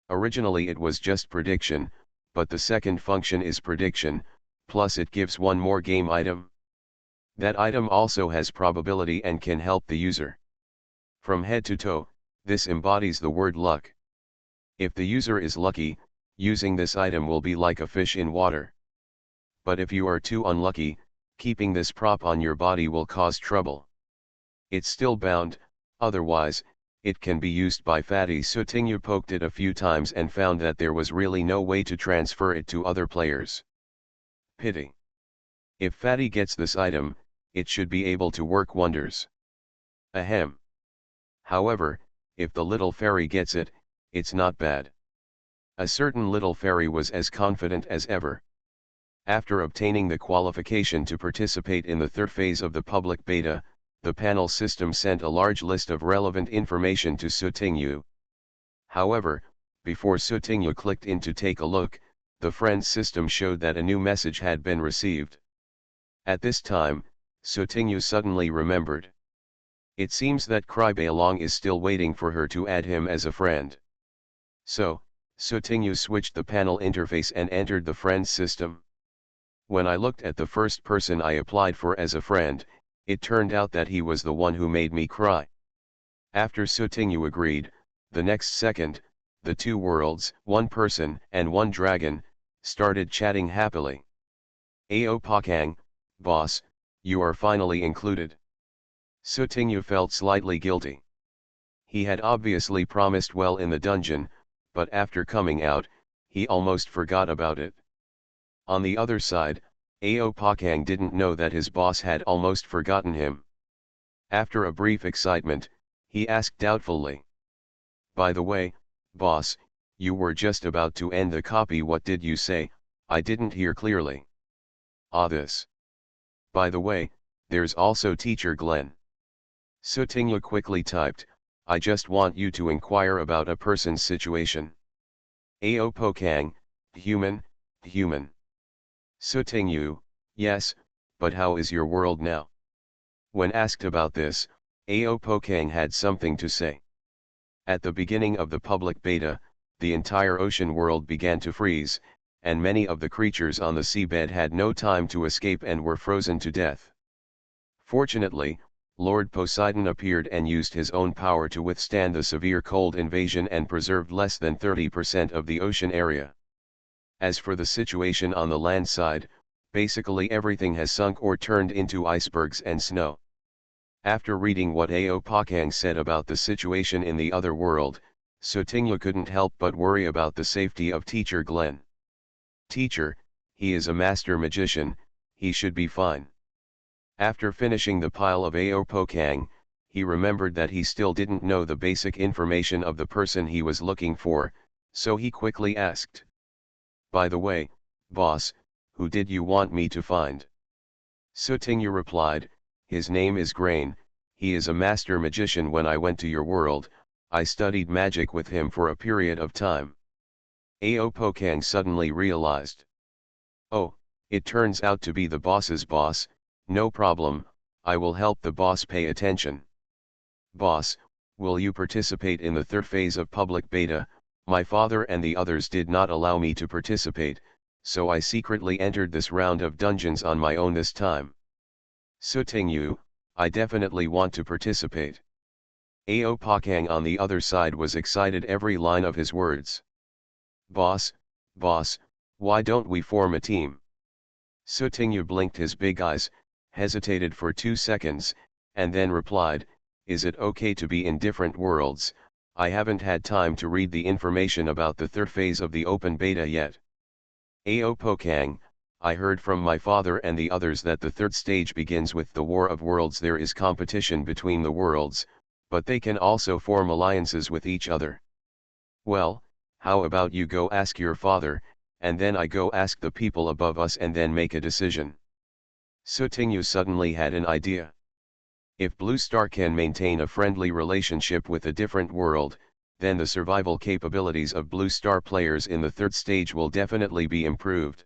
Originally it was just prediction, but the second function is prediction, plus it gives one more game item. That item also has probability and can help the user. From head to toe, this embodies the word luck. If the user is lucky, using this item will be like a fish in water. But if you are too unlucky, keeping this prop on your body will cause trouble. It's still bound, otherwise, it can be used by Fatty. Sutingyu poked it a few times and found that there was really no way to transfer it to other players. Pity. If Fatty gets this item, it should be able to work wonders. Ahem. However, if the little fairy gets it, it's not bad. A certain little fairy was as confident as ever. After obtaining the qualification to participate in the third phase of the public beta, the panel system sent a large list of relevant information to Sutingyu. However, before Sutingyu clicked in to take a look, the friend system showed that a new message had been received. At this time, Sutingyu suddenly remembered. It seems that Crybaelong is still waiting for her to add him as a friend. So, Sutingyu switched the panel interface and entered the friend system. When I looked at the first person I applied for as a friend, it turned out that he was the one who made me cry. After Sutingyu agreed, the next second, the two worlds, one person and one dragon, started chatting happily. Ao Pakang, boss, you are finally included. Sutingyu felt slightly guilty. He had obviously promised well in the dungeon, but after coming out, he almost forgot about it. On the other side, Ao Pakang didn't know that his boss had almost forgotten him. After a brief excitement, he asked doubtfully. By the way, boss, you were just about to end the copy. What did you say? I didn't hear clearly. Ah, this. By the way, there's also Teacher Glenn. Sutingyu quickly typed, I just want you to inquire about a person's situation. Ao Pakang, human. Sutingyu, yes, but how is your world now? When asked about this, Ao Pakang had something to say. At the beginning of the public beta, the entire ocean world began to freeze, and many of the creatures on the seabed had no time to escape and were frozen to death. Fortunately, Lord Poseidon appeared and used his own power to withstand the severe cold invasion and preserved less than 30% of the ocean area. As for the situation on the land side, basically everything has sunk or turned into icebergs and snow. After reading what Aopakang said about the situation in the other world, Sutingyu couldn't help but worry about the safety of teacher Glenn. Teacher, he is a master magician, he should be fine. After finishing the pile of Aopakang, he remembered that he still didn't know the basic information of the person he was looking for, so he quickly asked. By the way, boss, who did you want me to find? Sutingyu replied, his name is Grain, he is a master magician. When I went to your world, I studied magic with him for a period of time. Aopakang suddenly realized. Oh, it turns out to be the boss's boss, no problem, I will help the boss pay attention. Boss, will you participate in the third phase of public beta? My father and the others did not allow me to participate, so I secretly entered this round of dungeons on my own this time. Sutingyu, I definitely want to participate. Aopakang on the other side was excited every line of his words. Boss, why don't we form a team? Sutingyu blinked his big eyes, hesitated for 2 seconds, and then replied, is it okay to be in different worlds? I haven't had time to read the information about the third phase of the open beta yet. Aopakang, I heard from my father and the others that the third stage begins with the War of Worlds. There is competition between the worlds, but they can also form alliances with each other. Well, how about you go ask your father, and then I go ask the people above us and then make a decision. Sutingyu suddenly had an idea. If Blue Star can maintain a friendly relationship with a different world, then the survival capabilities of Blue Star players in the third stage will definitely be improved.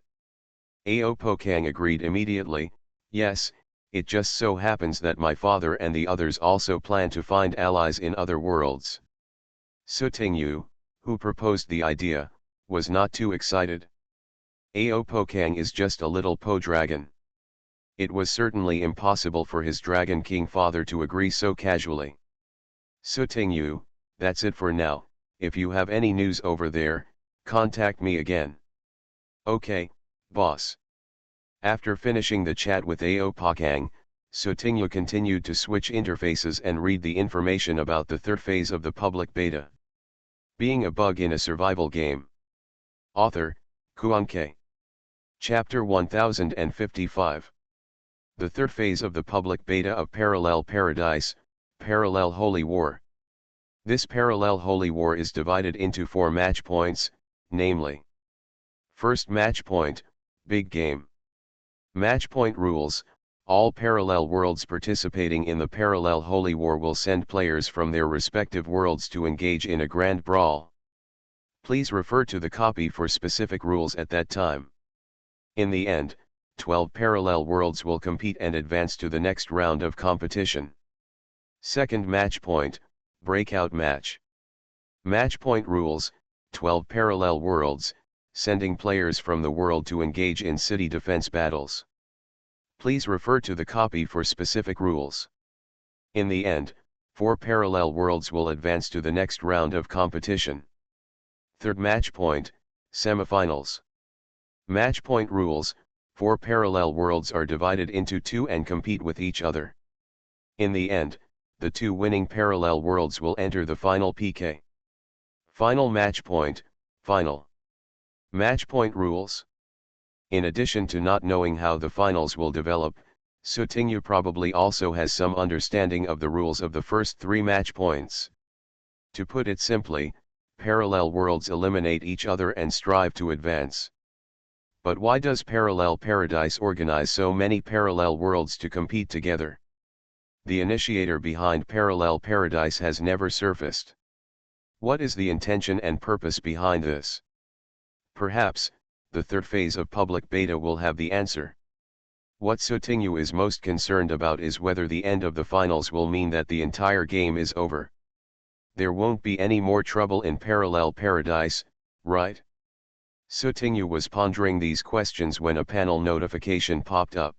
Aopakang agreed immediately, yes, it just so happens that my father and the others also plan to find allies in other worlds. Sutingyu, who proposed the idea, was not too excited. Aopakang is just a little po-dragon. It was certainly impossible for his Dragon King father to agree so casually. Sutingyu, that's it for now, if you have any news over there, contact me again. Okay, boss. After finishing the chat with Aopakang, Sutingyu continued to switch interfaces and read the information about the third phase of the public beta. Being a bug in a survival game. Author, Kuan-K. Chapter 1055. The third phase of the public beta of Parallel Paradise, Parallel Holy War. This Parallel Holy War is divided into 4 match points, namely. First match point, Big Game. Match point rules: all parallel worlds participating in the Parallel Holy War will send players from their respective worlds to engage in a grand brawl. Please refer to the copy for specific rules at that time. In the end, 12 parallel worlds will compete and advance to the next round of competition. Second match point, Breakout Match. Match point rules: 12 parallel worlds, sending players from the world to engage in city defense battles. Please refer to the copy for specific rules. In the end, 4 parallel worlds will advance to the next round of competition. Third match point, Semifinals. Match point rules: 4 parallel worlds are divided into 2 and compete with each other. In the end, the 2 winning parallel worlds will enter the final PK. Final match point, Final. Match point rules. In addition to not knowing how the finals will develop, Sutingyu probably also has some understanding of the rules of the first 3 match points. To put it simply, parallel worlds eliminate each other and strive to advance. But why does Parallel Paradise organize so many parallel worlds to compete together? The initiator behind Parallel Paradise has never surfaced. What is the intention and purpose behind this? Perhaps, the third phase of public beta will have the answer. What Sutingyu is most concerned about is whether the end of the finals will mean that the entire game is over. There won't be any more trouble in Parallel Paradise, right? Sutingyu was pondering these questions when a panel notification popped up.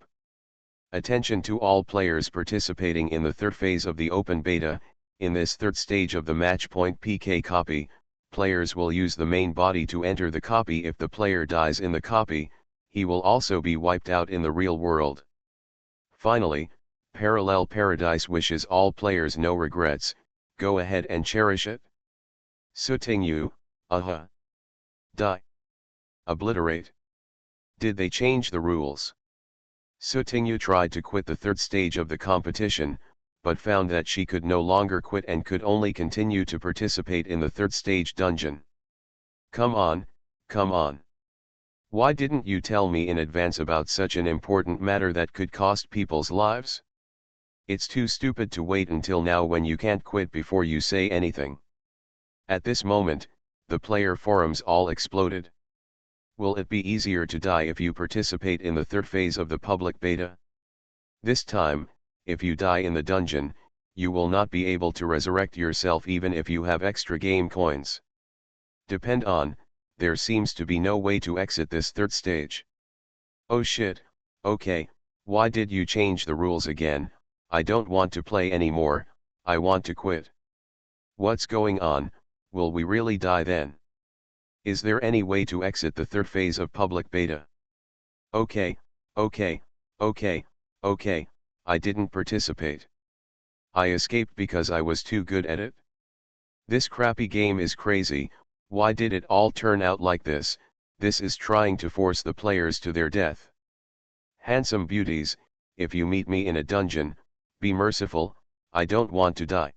Attention to all players participating in the third phase of the open beta. In this third stage of the Matchpoint PK copy, players will use the main body to enter the copy. If the player dies in the copy, he will also be wiped out in the real world. Finally, Parallel Paradise wishes all players no regrets. Go ahead and cherish it. Sutinyu, die. Obliterate. Did they change the rules? Sutinyu tried to quit the third stage of the competition, but found that she could no longer quit and could only continue to participate in the third stage dungeon. Come on, come on. Why didn't you tell me in advance about such an important matter that could cost people's lives? It's too stupid to wait until now when you can't quit before you say anything. At this moment, the player forums all exploded. Will it be easier to die if you participate in the third phase of the public beta? This time, if you die in the dungeon, you will not be able to resurrect yourself even if you have extra game coins. Depend on, there seems to be no way to exit this third stage. Oh shit, okay, why did you change the rules again? I don't want to play anymore, I want to quit. What's going on? Will we really die then? Is there any way to exit the third phase of public beta? Okay, okay, okay, okay, I didn't participate. I escaped because I was too good at it? This crappy game is crazy, why did it all turn out like this? This is trying to force the players to their death. Handsome beauties, if you meet me in a dungeon, be merciful, I don't want to die.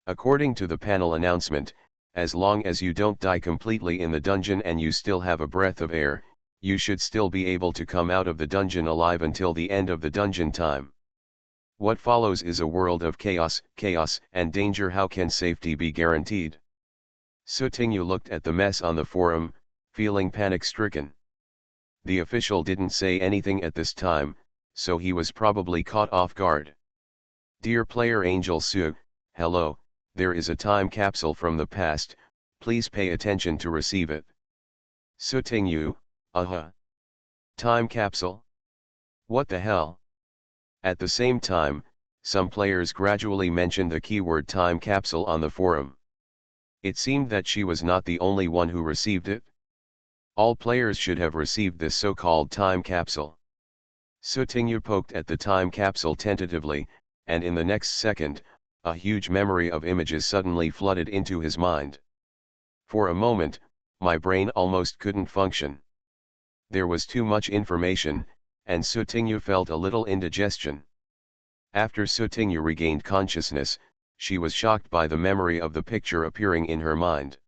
According to the panel announcement, as long as you don't die completely in the dungeon and you still have a breath of air, you should still be able to come out of the dungeon alive until the end of the dungeon time. What follows is a world of chaos, and danger. How can safety be guaranteed? Sutinyu looked at the mess on the forum, feeling panic-stricken. The official didn't say anything at this time, so he was probably caught off guard. Dear player Angel Su, hello, there is a time capsule from the past, please pay attention to receive it. Sutinyu, Time capsule? What the hell? At the same time, some players gradually mentioned the keyword time capsule on the forum. It seemed that she was not the only one who received it. All players should have received this so-called time capsule. Sutinyu poked at the time capsule tentatively, and in the next second, a huge memory of images suddenly flooded into his mind. For a moment, my brain almost couldn't function. There was too much information, and Sutinyu felt a little indigestion. After Sutinyu regained consciousness, she was shocked by the memory of the picture appearing in her mind.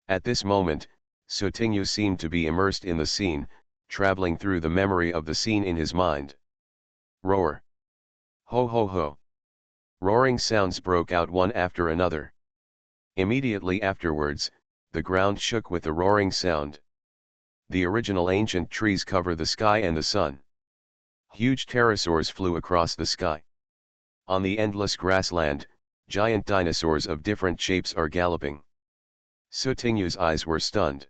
At this moment, Sutinyu seemed to be immersed in the scene, traveling through the memory of the scene in his mind. Roar! Ho ho ho! Roaring sounds broke out one after another. Immediately afterwards, the ground shook with the roaring sound. The original ancient trees cover the sky and the sun. Huge pterosaurs flew across the sky. On the endless grassland, giant dinosaurs of different shapes are galloping. Sutinyu's eyes were stunned.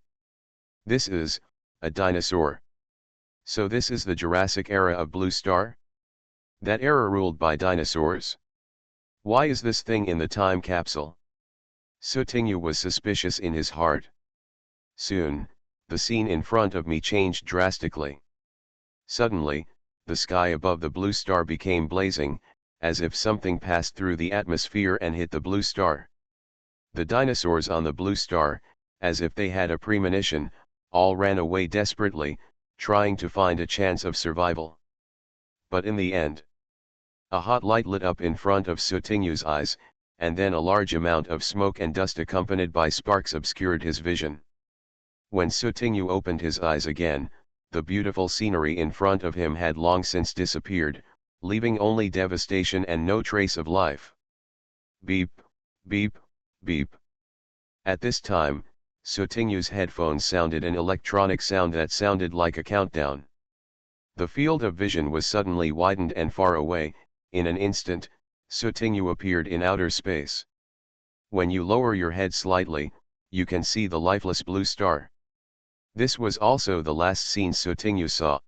This is a dinosaur. So this is the Jurassic era of Blue Star? That era ruled by dinosaurs? Why is this thing in the time capsule? Sutinyu was suspicious in his heart. Soon, the scene in front of me changed drastically. Suddenly, the sky above the blue star became blazing, as if something passed through the atmosphere and hit the blue star. The dinosaurs on the blue star, as if they had a premonition, all ran away desperately, trying to find a chance of survival. But in the end, a hot light lit up in front of Sutinyu's eyes, and then a large amount of smoke and dust accompanied by sparks obscured his vision. When Sutinyu opened his eyes again, the beautiful scenery in front of him had long since disappeared, leaving only devastation and no trace of life. Beep, beep, beep. At this time, Sutinyu's headphones sounded an electronic sound that sounded like a countdown. The field of vision was suddenly widened and far away. In an instant, Sutinyu appeared in outer space. When you lower your head slightly, you can see the lifeless blue star. This was also the last scene Sutinyu saw.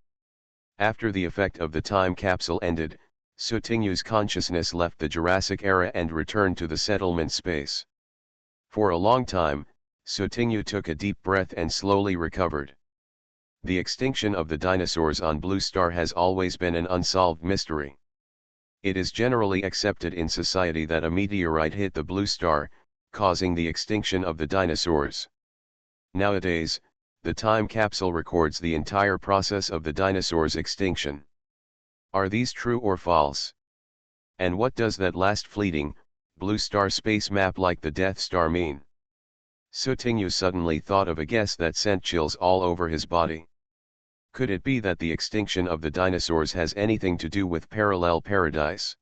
After the effect of the time capsule ended, Sotingu's consciousness left the Jurassic era and returned to the settlement space. For a long time, Sotingu took a deep breath and slowly recovered. The extinction of the dinosaurs on Blue Star has always been an unsolved mystery. It is generally accepted in society that a meteorite hit the Blue Star, causing the extinction of the dinosaurs. Nowadays, the time capsule records the entire process of the dinosaurs' extinction. Are these true or false? And what does that last fleeting, Blue Star space map like the Death Star mean? Sotingu suddenly thought of a guess that sent chills all over his body. Could it be that the extinction of the dinosaurs has anything to do with parallel paradise?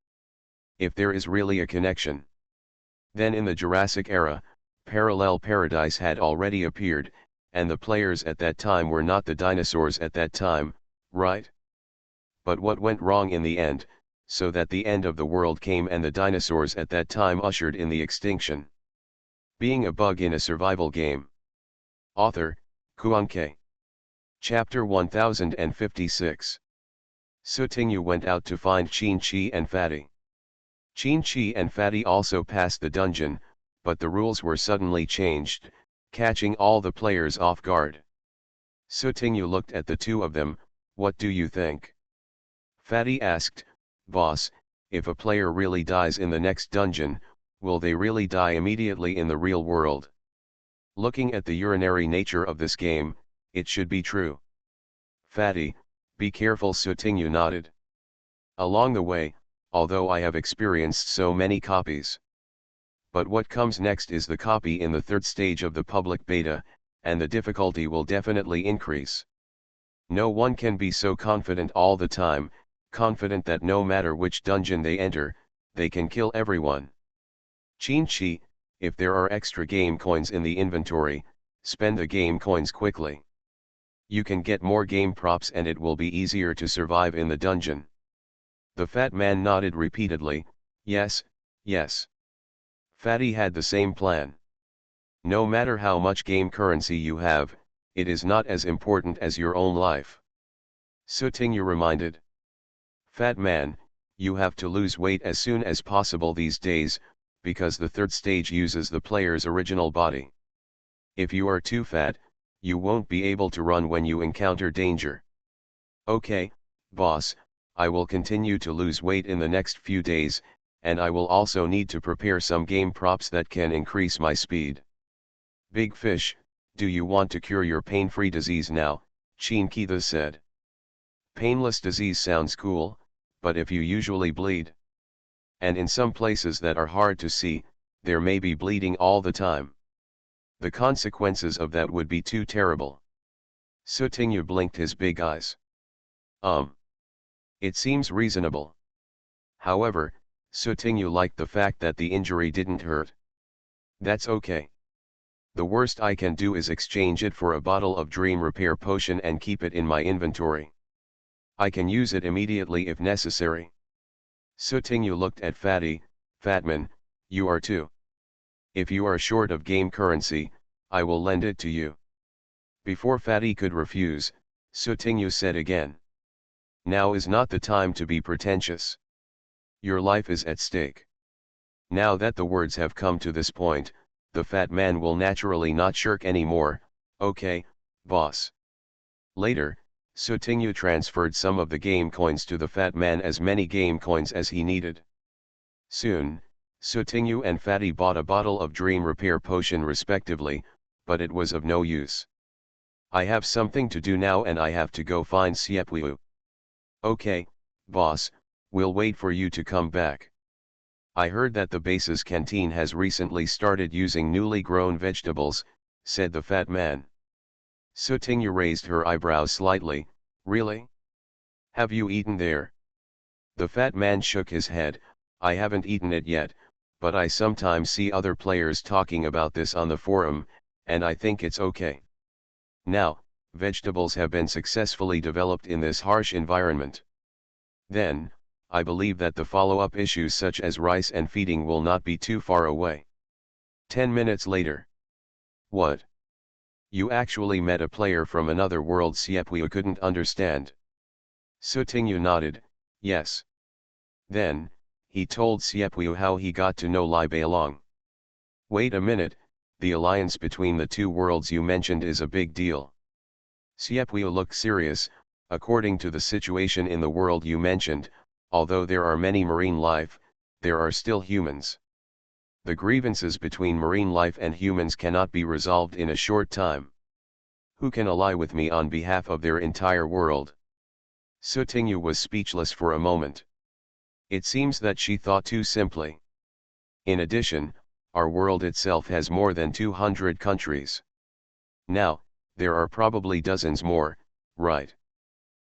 If there is really a connection, then in the Jurassic era, parallel paradise had already appeared, and the players at that time were not the dinosaurs at that time, right? But what went wrong in the end, so that the end of the world came and the dinosaurs at that time ushered in the extinction? Being a bug in a survival game. Author, Kuanke. Chapter 1056. Sotingu went out to find Chin-Chi and Fatty. Chin-Chi and Fatty also passed the dungeon, but the rules were suddenly changed, catching all the players off guard. Sotingu looked at the two of them. What do you think? Fatty asked, Boss, if a player really dies in the next dungeon, will they really die immediately in the real world? Looking at the urinary nature of this game, it should be true. Fatty, be careful, Sotingu nodded. Along the way, although I have experienced so many copies. But what comes next is the copy in the third stage of the public beta, and the difficulty will definitely increase. No one can be so confident all the time, confident that no matter which dungeon they enter, they can kill everyone. Chin-Chi, if there are extra game coins in the inventory, spend the game coins quickly. You can get more game props and it will be easier to survive in the dungeon. The fat man nodded repeatedly, yes, yes. Fatty had the same plan. No matter how much game currency you have, it is not as important as your own life. Sotingu reminded. Fat man, you have to lose weight as soon as possible these days, because the third stage uses the player's original body. If you are too fat, you won't be able to run when you encounter danger. Okay, boss, I will continue to lose weight in the next few days, and I will also need to prepare some game props that can increase my speed. Big Fish, do you want to cure your pain-free disease now? Chin-Chi said. Painless disease sounds cool, but if you usually bleed, and in some places that are hard to see, there may be bleeding all the time. The consequences of that would be too terrible. Sotingu blinked his big eyes. It seems reasonable. However, Sotingu liked the fact that the injury didn't hurt. That's okay. The worst I can do is exchange it for a bottle of dream repair potion and keep it in my inventory. I can use it immediately if necessary. Sotingu looked at Fatty. Fatman, you are too. If you are short of game currency, I will lend it to you. Before Fatty could refuse, Sotingu said again. Now is not the time to be pretentious. Your life is at stake. Now that the words have come to this point, the fat man will naturally not shirk anymore. Okay, boss. Later, Sotingu transferred some of the game coins to the fat man, as many game coins as he needed. Soon, Sotingu and Fatty bought a bottle of dream repair potion respectively, but it was of no use. I have something to do now and I have to go find Siepwiu. Okay, boss, we'll wait for you to come back. I heard that the base's canteen has recently started using newly grown vegetables, said the fat man. Sotingu raised her eyebrows slightly. Really? Have you eaten there? The fat man shook his head. I haven't eaten it yet, but I sometimes see other players talking about this on the forum, and I think it's okay. Now, vegetables have been successfully developed in this harsh environment. Then, I believe that the follow-up issues such as rice and feeding will not be too far away. 10 minutes later. What? You actually met a player from another world? Siepwiu couldn't understand. Sutingyu nodded, yes. Then, he told Siepwiu how he got to know Lai Beilong. Wait a minute, the alliance between the two worlds you mentioned is a big deal. Siepwiu looked serious. According to the situation in the world you mentioned, although there are many marine life, there are still humans. The grievances between marine life and humans cannot be resolved in a short time. Who can ally with me on behalf of their entire world? Sutingyu was speechless for a moment. It seems that she thought too simply. In addition, our world itself has more than 200 countries. Now, there are probably dozens more, right?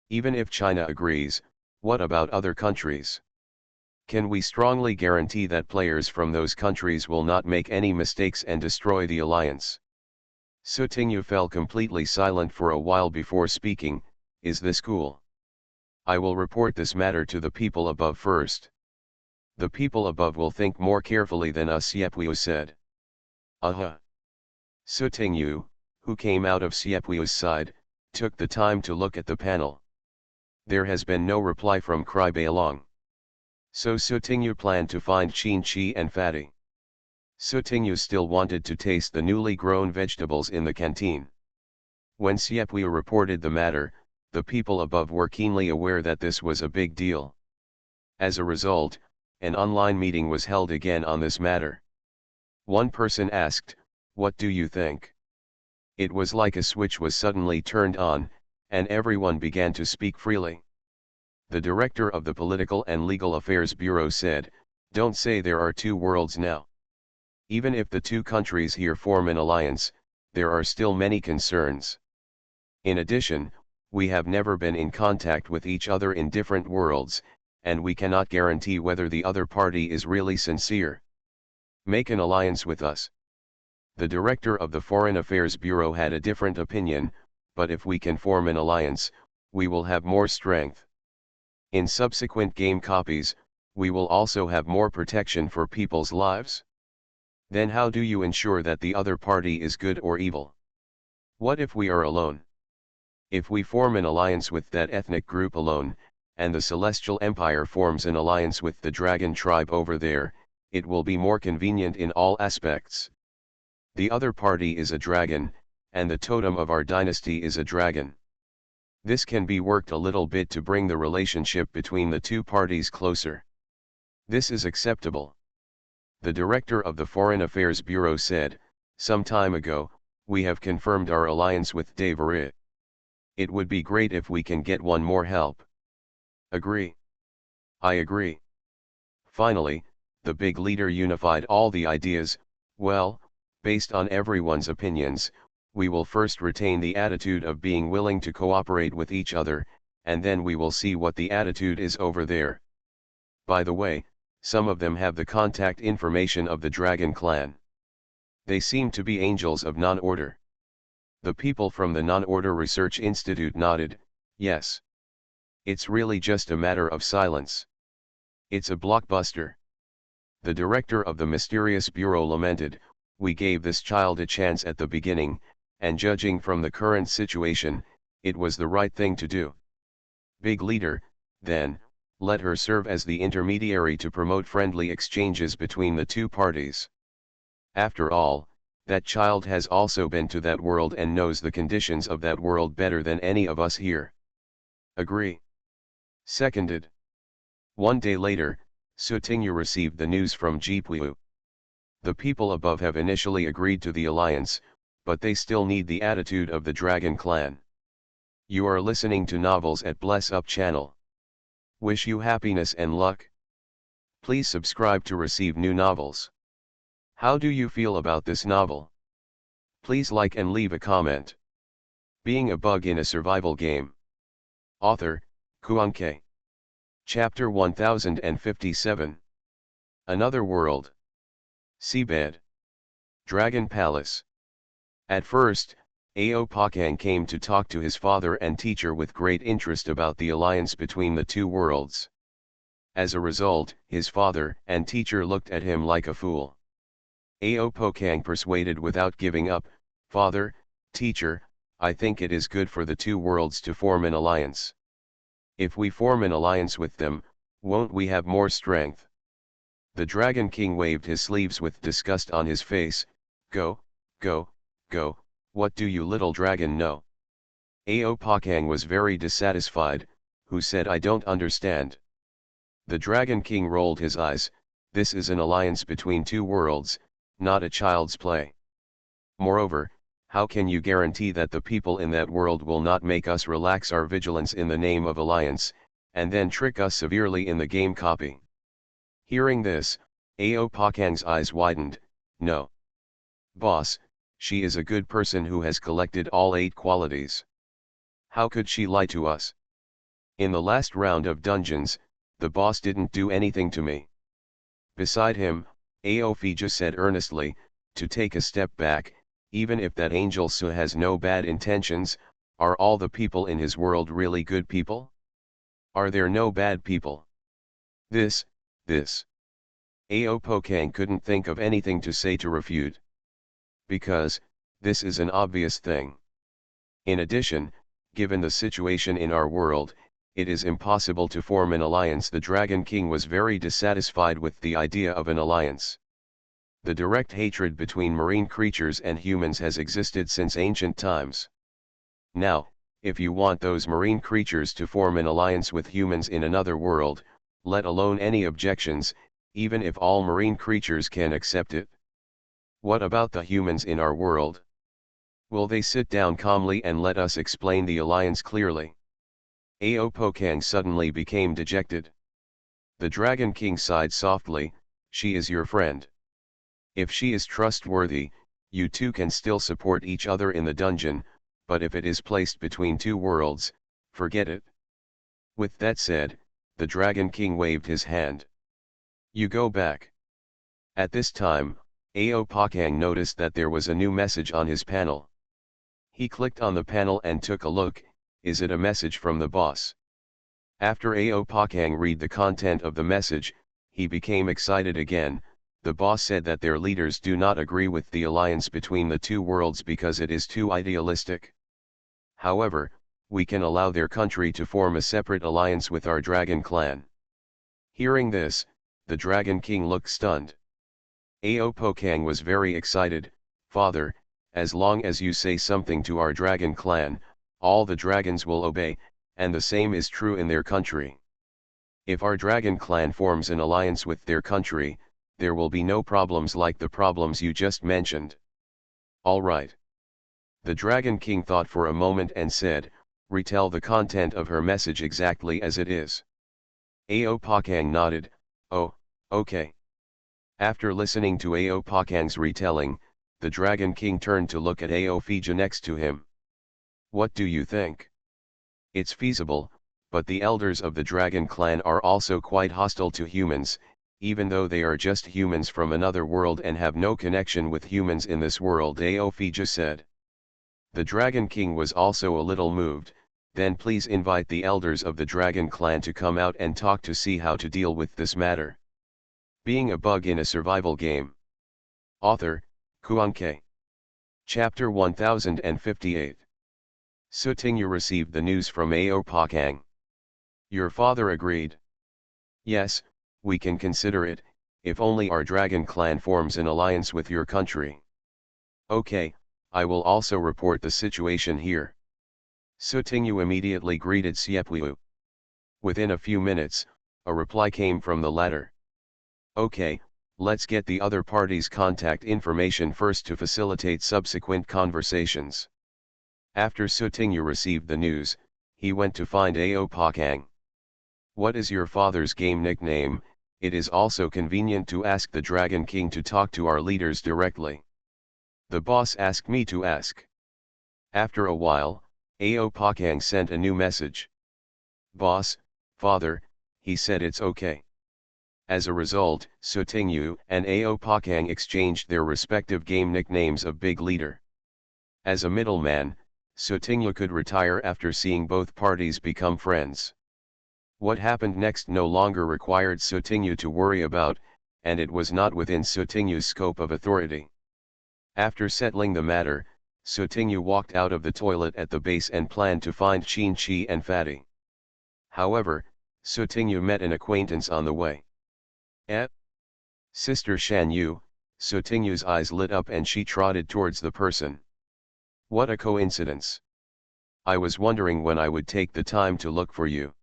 Even if China agrees, what about other countries? Can we strongly guarantee that players from those countries will not make any mistakes and destroy the alliance? Sutingyu fell completely silent for a while before speaking. Is this cool? I will report this matter to the people above first. The people above will think more carefully than us, Siepwiu said. Sutingyu, who came out of Siepwiu's side, took the time to look at the panel. There has been no reply from Cry Beilong. So Sutingyu planned to find Qin Chi and Fatty. Sutingyu still wanted to taste the newly grown vegetables in the canteen. When Siepwiu reported the matter, the people above were keenly aware that this was a big deal. As a result, an online meeting was held again on this matter. One person asked, "What do you think?" It was like a switch was suddenly turned on, and everyone began to speak freely. The director of the Political and Legal Affairs Bureau said, "Don't say there are two worlds now. Even if the two countries here form an alliance, there are still many concerns. In addition, we have never been in contact with each other in different worlds, and we cannot guarantee whether the other party is really sincere. Make an alliance with us." The director of the Foreign Affairs Bureau had a different opinion, but if we can form an alliance, we will have more strength. In subsequent game copies, we will also have more protection for people's lives. Then how do you ensure that the other party is good or evil? What if we are alone? If we form an alliance with that ethnic group alone, and the Celestial Empire forms an alliance with the Dragon tribe over there, it will be more convenient in all aspects. The other party is a dragon, and the totem of our dynasty is a dragon. This can be worked a little bit to bring the relationship between the two parties closer. This is acceptable. The director of the Foreign Affairs Bureau said, "Some time ago, we have confirmed our alliance with Davari. It would be great if we can get one more help." Agree. I agree. Finally, the big leader unified all the ideas. Well, based on everyone's opinions, we will first retain the attitude of being willing to cooperate with each other, and then we will see what the attitude is over there. By the way, some of them have the contact information of the Dragon clan. They seem to be angels of non-order. The people from the Non-Order Research Institute nodded, yes. It's really just a matter of silence. It's a blockbuster. The director of the Mysterious Bureau lamented, "We gave this child a chance at the beginning, and judging from the current situation, it was the right thing to do. Big leader, then, let her serve as the intermediary to promote friendly exchanges between the two parties. After all, that child has also been to that world and knows the conditions of that world better than any of us here." Agree. Seconded. One day later, Sutingyu received the news from Jipuyu. The people above have initially agreed to the alliance, but they still need the attitude of the Dragon clan. You are listening to Novels at Bless Up channel. Wish you happiness and luck. Please subscribe to receive new novels. How do you feel about this novel? Please like and leave a comment. Being a Bug in a Survival Game. Author, Kuanke. Chapter 1057. Another World. Seabed. Dragon Palace. At first, Ao Pakang came to talk to his father and teacher with great interest about the alliance between the two worlds. As a result, his father and teacher looked at him like a fool. Ao Pakang persuaded without giving up, "Father, teacher, I think it is good for the two worlds to form an alliance. If we form an alliance with them, won't we have more strength? The Dragon King waved his sleeves with disgust on his face. Go, go, go, what do you little dragon know? Ao Pakang was very dissatisfied, who said I don't understand. The Dragon King rolled his eyes. This is an alliance between two worlds, not a child's play. Moreover, how can you guarantee that the people in that world will not make us relax our vigilance in the name of alliance, and then trick us severely in the game copy? Hearing this, Ao Pakang's eyes widened. No. Boss, she is a good person who has collected all 8 qualities. How could she lie to us? In the last round of dungeons, the boss didn't do anything to me. Beside him, Aophija said earnestly, to take a step back, even if that angel Su has no bad intentions, are all the people in his world really good people? Are there no bad people? This. Ao Pakang couldn't think of anything to say to refute. Because, this is an obvious thing. In addition, given the situation in our world, it is impossible to form an alliance. The Dragon King was very dissatisfied with the idea of an alliance. The direct hatred between marine creatures and humans has existed since ancient times. Now, if you want those marine creatures to form an alliance with humans in another world, let alone any objections, even if all marine creatures can accept it. What about the humans in our world? Will they sit down calmly and let us explain the alliance clearly? Ao Pakang suddenly became dejected. The Dragon King sighed softly. She is your friend. If she is trustworthy, you two can still support each other in the dungeon, but if it is placed between two worlds, forget it. With that said, the Dragon King waved his hand. You go back. At this time, Ao Pakang noticed that there was a new message on his panel. He clicked on the panel and took a look. Is it a message from the boss? After Ao Pakang read the content of the message, he became excited again. The boss said that their leaders do not agree with the alliance between the two worlds because it is too idealistic. However, we can allow their country to form a separate alliance with our dragon clan. Hearing this, the Dragon King looked stunned. Ao Pakang was very excited. Father, as long as you say something to our dragon clan, all the dragons will obey, and the same is true in their country. If our dragon clan forms an alliance with their country, there will be no problems like the problems you just mentioned. All right. The Dragon King thought for a moment and said, retell the content of her message exactly as it is. Ao Pakang nodded. Oh, okay. After listening to Ao Pakang's retelling, the Dragon King turned to look at Aophija next to him. What do you think? It's feasible, but the elders of the dragon clan are also quite hostile to humans, even though they are just humans from another world and have no connection with humans in this world, Aophija said. The Dragon King was also a little moved. Then please invite the elders of the dragon clan to come out and talk to see how to deal with this matter. Being a bug in a survival game. Author, Kuanke. Chapter 1058. Sutingyu received the news from Ao Pakang. Your father agreed. Yes, we can consider it, if only our dragon clan forms an alliance with your country. Okay, I will also report the situation here. Sutingyu immediately greeted Siepwu. Within a few minutes, a reply came from the latter. Okay, let's get the other party's contact information first to facilitate subsequent conversations. After Sutingyu received the news, he went to find Ao Pakang. What is your father's game nickname? It is also convenient to ask the Dragon King to talk to our leaders directly. The boss asked me to ask. After a while, Ao Pakang sent a new message. Boss, father, he said it's okay. As a result, Sutingyu and Ao Pakang exchanged their respective game nicknames of Big Leader. As a middleman, Sutingyu could retire after seeing both parties become friends. What happened next no longer required Sutingyu to worry about, and it was not within Sutingyu's scope of authority. After settling the matter, Sutingyu walked out of the toilet at the base and planned to find Qin Chi and Fatty. However, Sutingyu met an acquaintance on the way. Eh? Sister Shan Yu. Sutingyu's eyes lit up and she trotted towards the person. What a coincidence. I was wondering when I would take the time to look for you.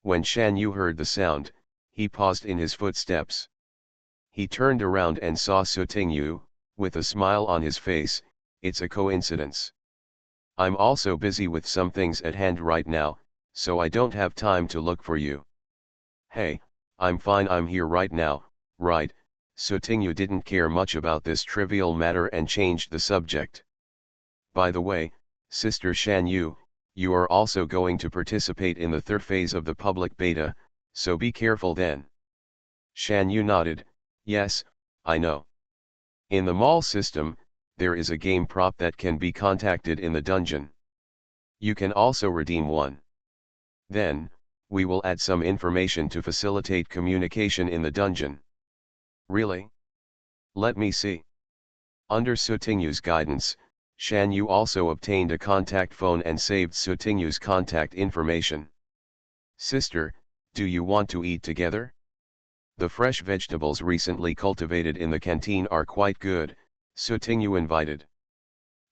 When Shan Yu heard the sound, he paused in his footsteps. He turned around and saw Sutingyu, with a smile on his face. It's a coincidence. I'm also busy with some things at hand right now, so I don't have time to look for you. Hey, I'm fine, I'm here right now, right? Sutingyu didn't care much about this trivial matter and changed the subject. By the way, Sister Shan Yu, you are also going to participate in the third phase of the public beta, so be careful then. Shan Yu nodded. Yes, I know. In the mall system, there is a game prop that can be contacted in the dungeon. You can also redeem one. Then, we will add some information to facilitate communication in the dungeon. Really? Let me see. Under Sutingyu's guidance, Shan Yu also obtained a contact phone and saved Sutingyu's contact information. Sister, do you want to eat together? The fresh vegetables recently cultivated in the canteen are quite good, Sutingyu invited.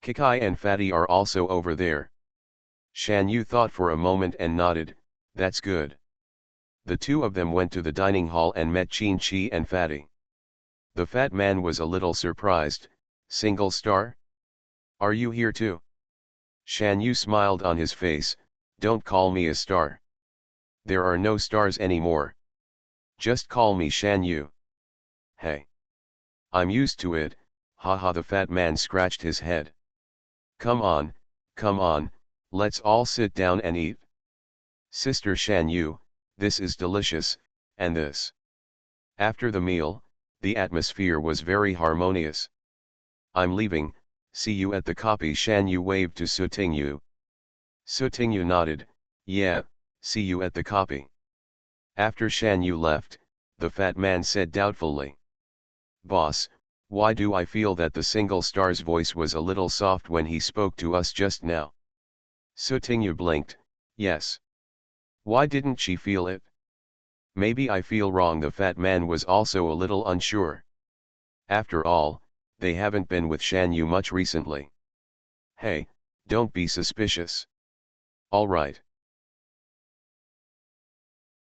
Kikai and Fatty are also over there. Shan Yu thought for a moment and nodded, that's good. The two of them went to the dining hall and met Chin Chi and Fatty. The fat man was a little surprised. Single star? Are you here too? Shan Yu smiled on his face. Don't call me a star. There are no stars anymore. Just call me Shan Yu. Hey. I'm used to it, haha. The fat man scratched his head. Come on, let's all sit down and eat. Sister Shan Yu, this is delicious, and this. After the meal, the atmosphere was very harmonious. I'm leaving, see you at the copy. Shan Yu waved to Sutingyu. Sutingyu nodded, yeah, see you at the copy. After Shan Yu left, the fat man said doubtfully. Boss, why do I feel that the single star's voice was a little soft when he spoke to us just now? Sutingyu blinked, yes. Why didn't she feel it? Maybe I feel wrong. The fat man was also a little unsure. After all, they haven't been with Shan Yu much recently. Hey, don't be suspicious. All right.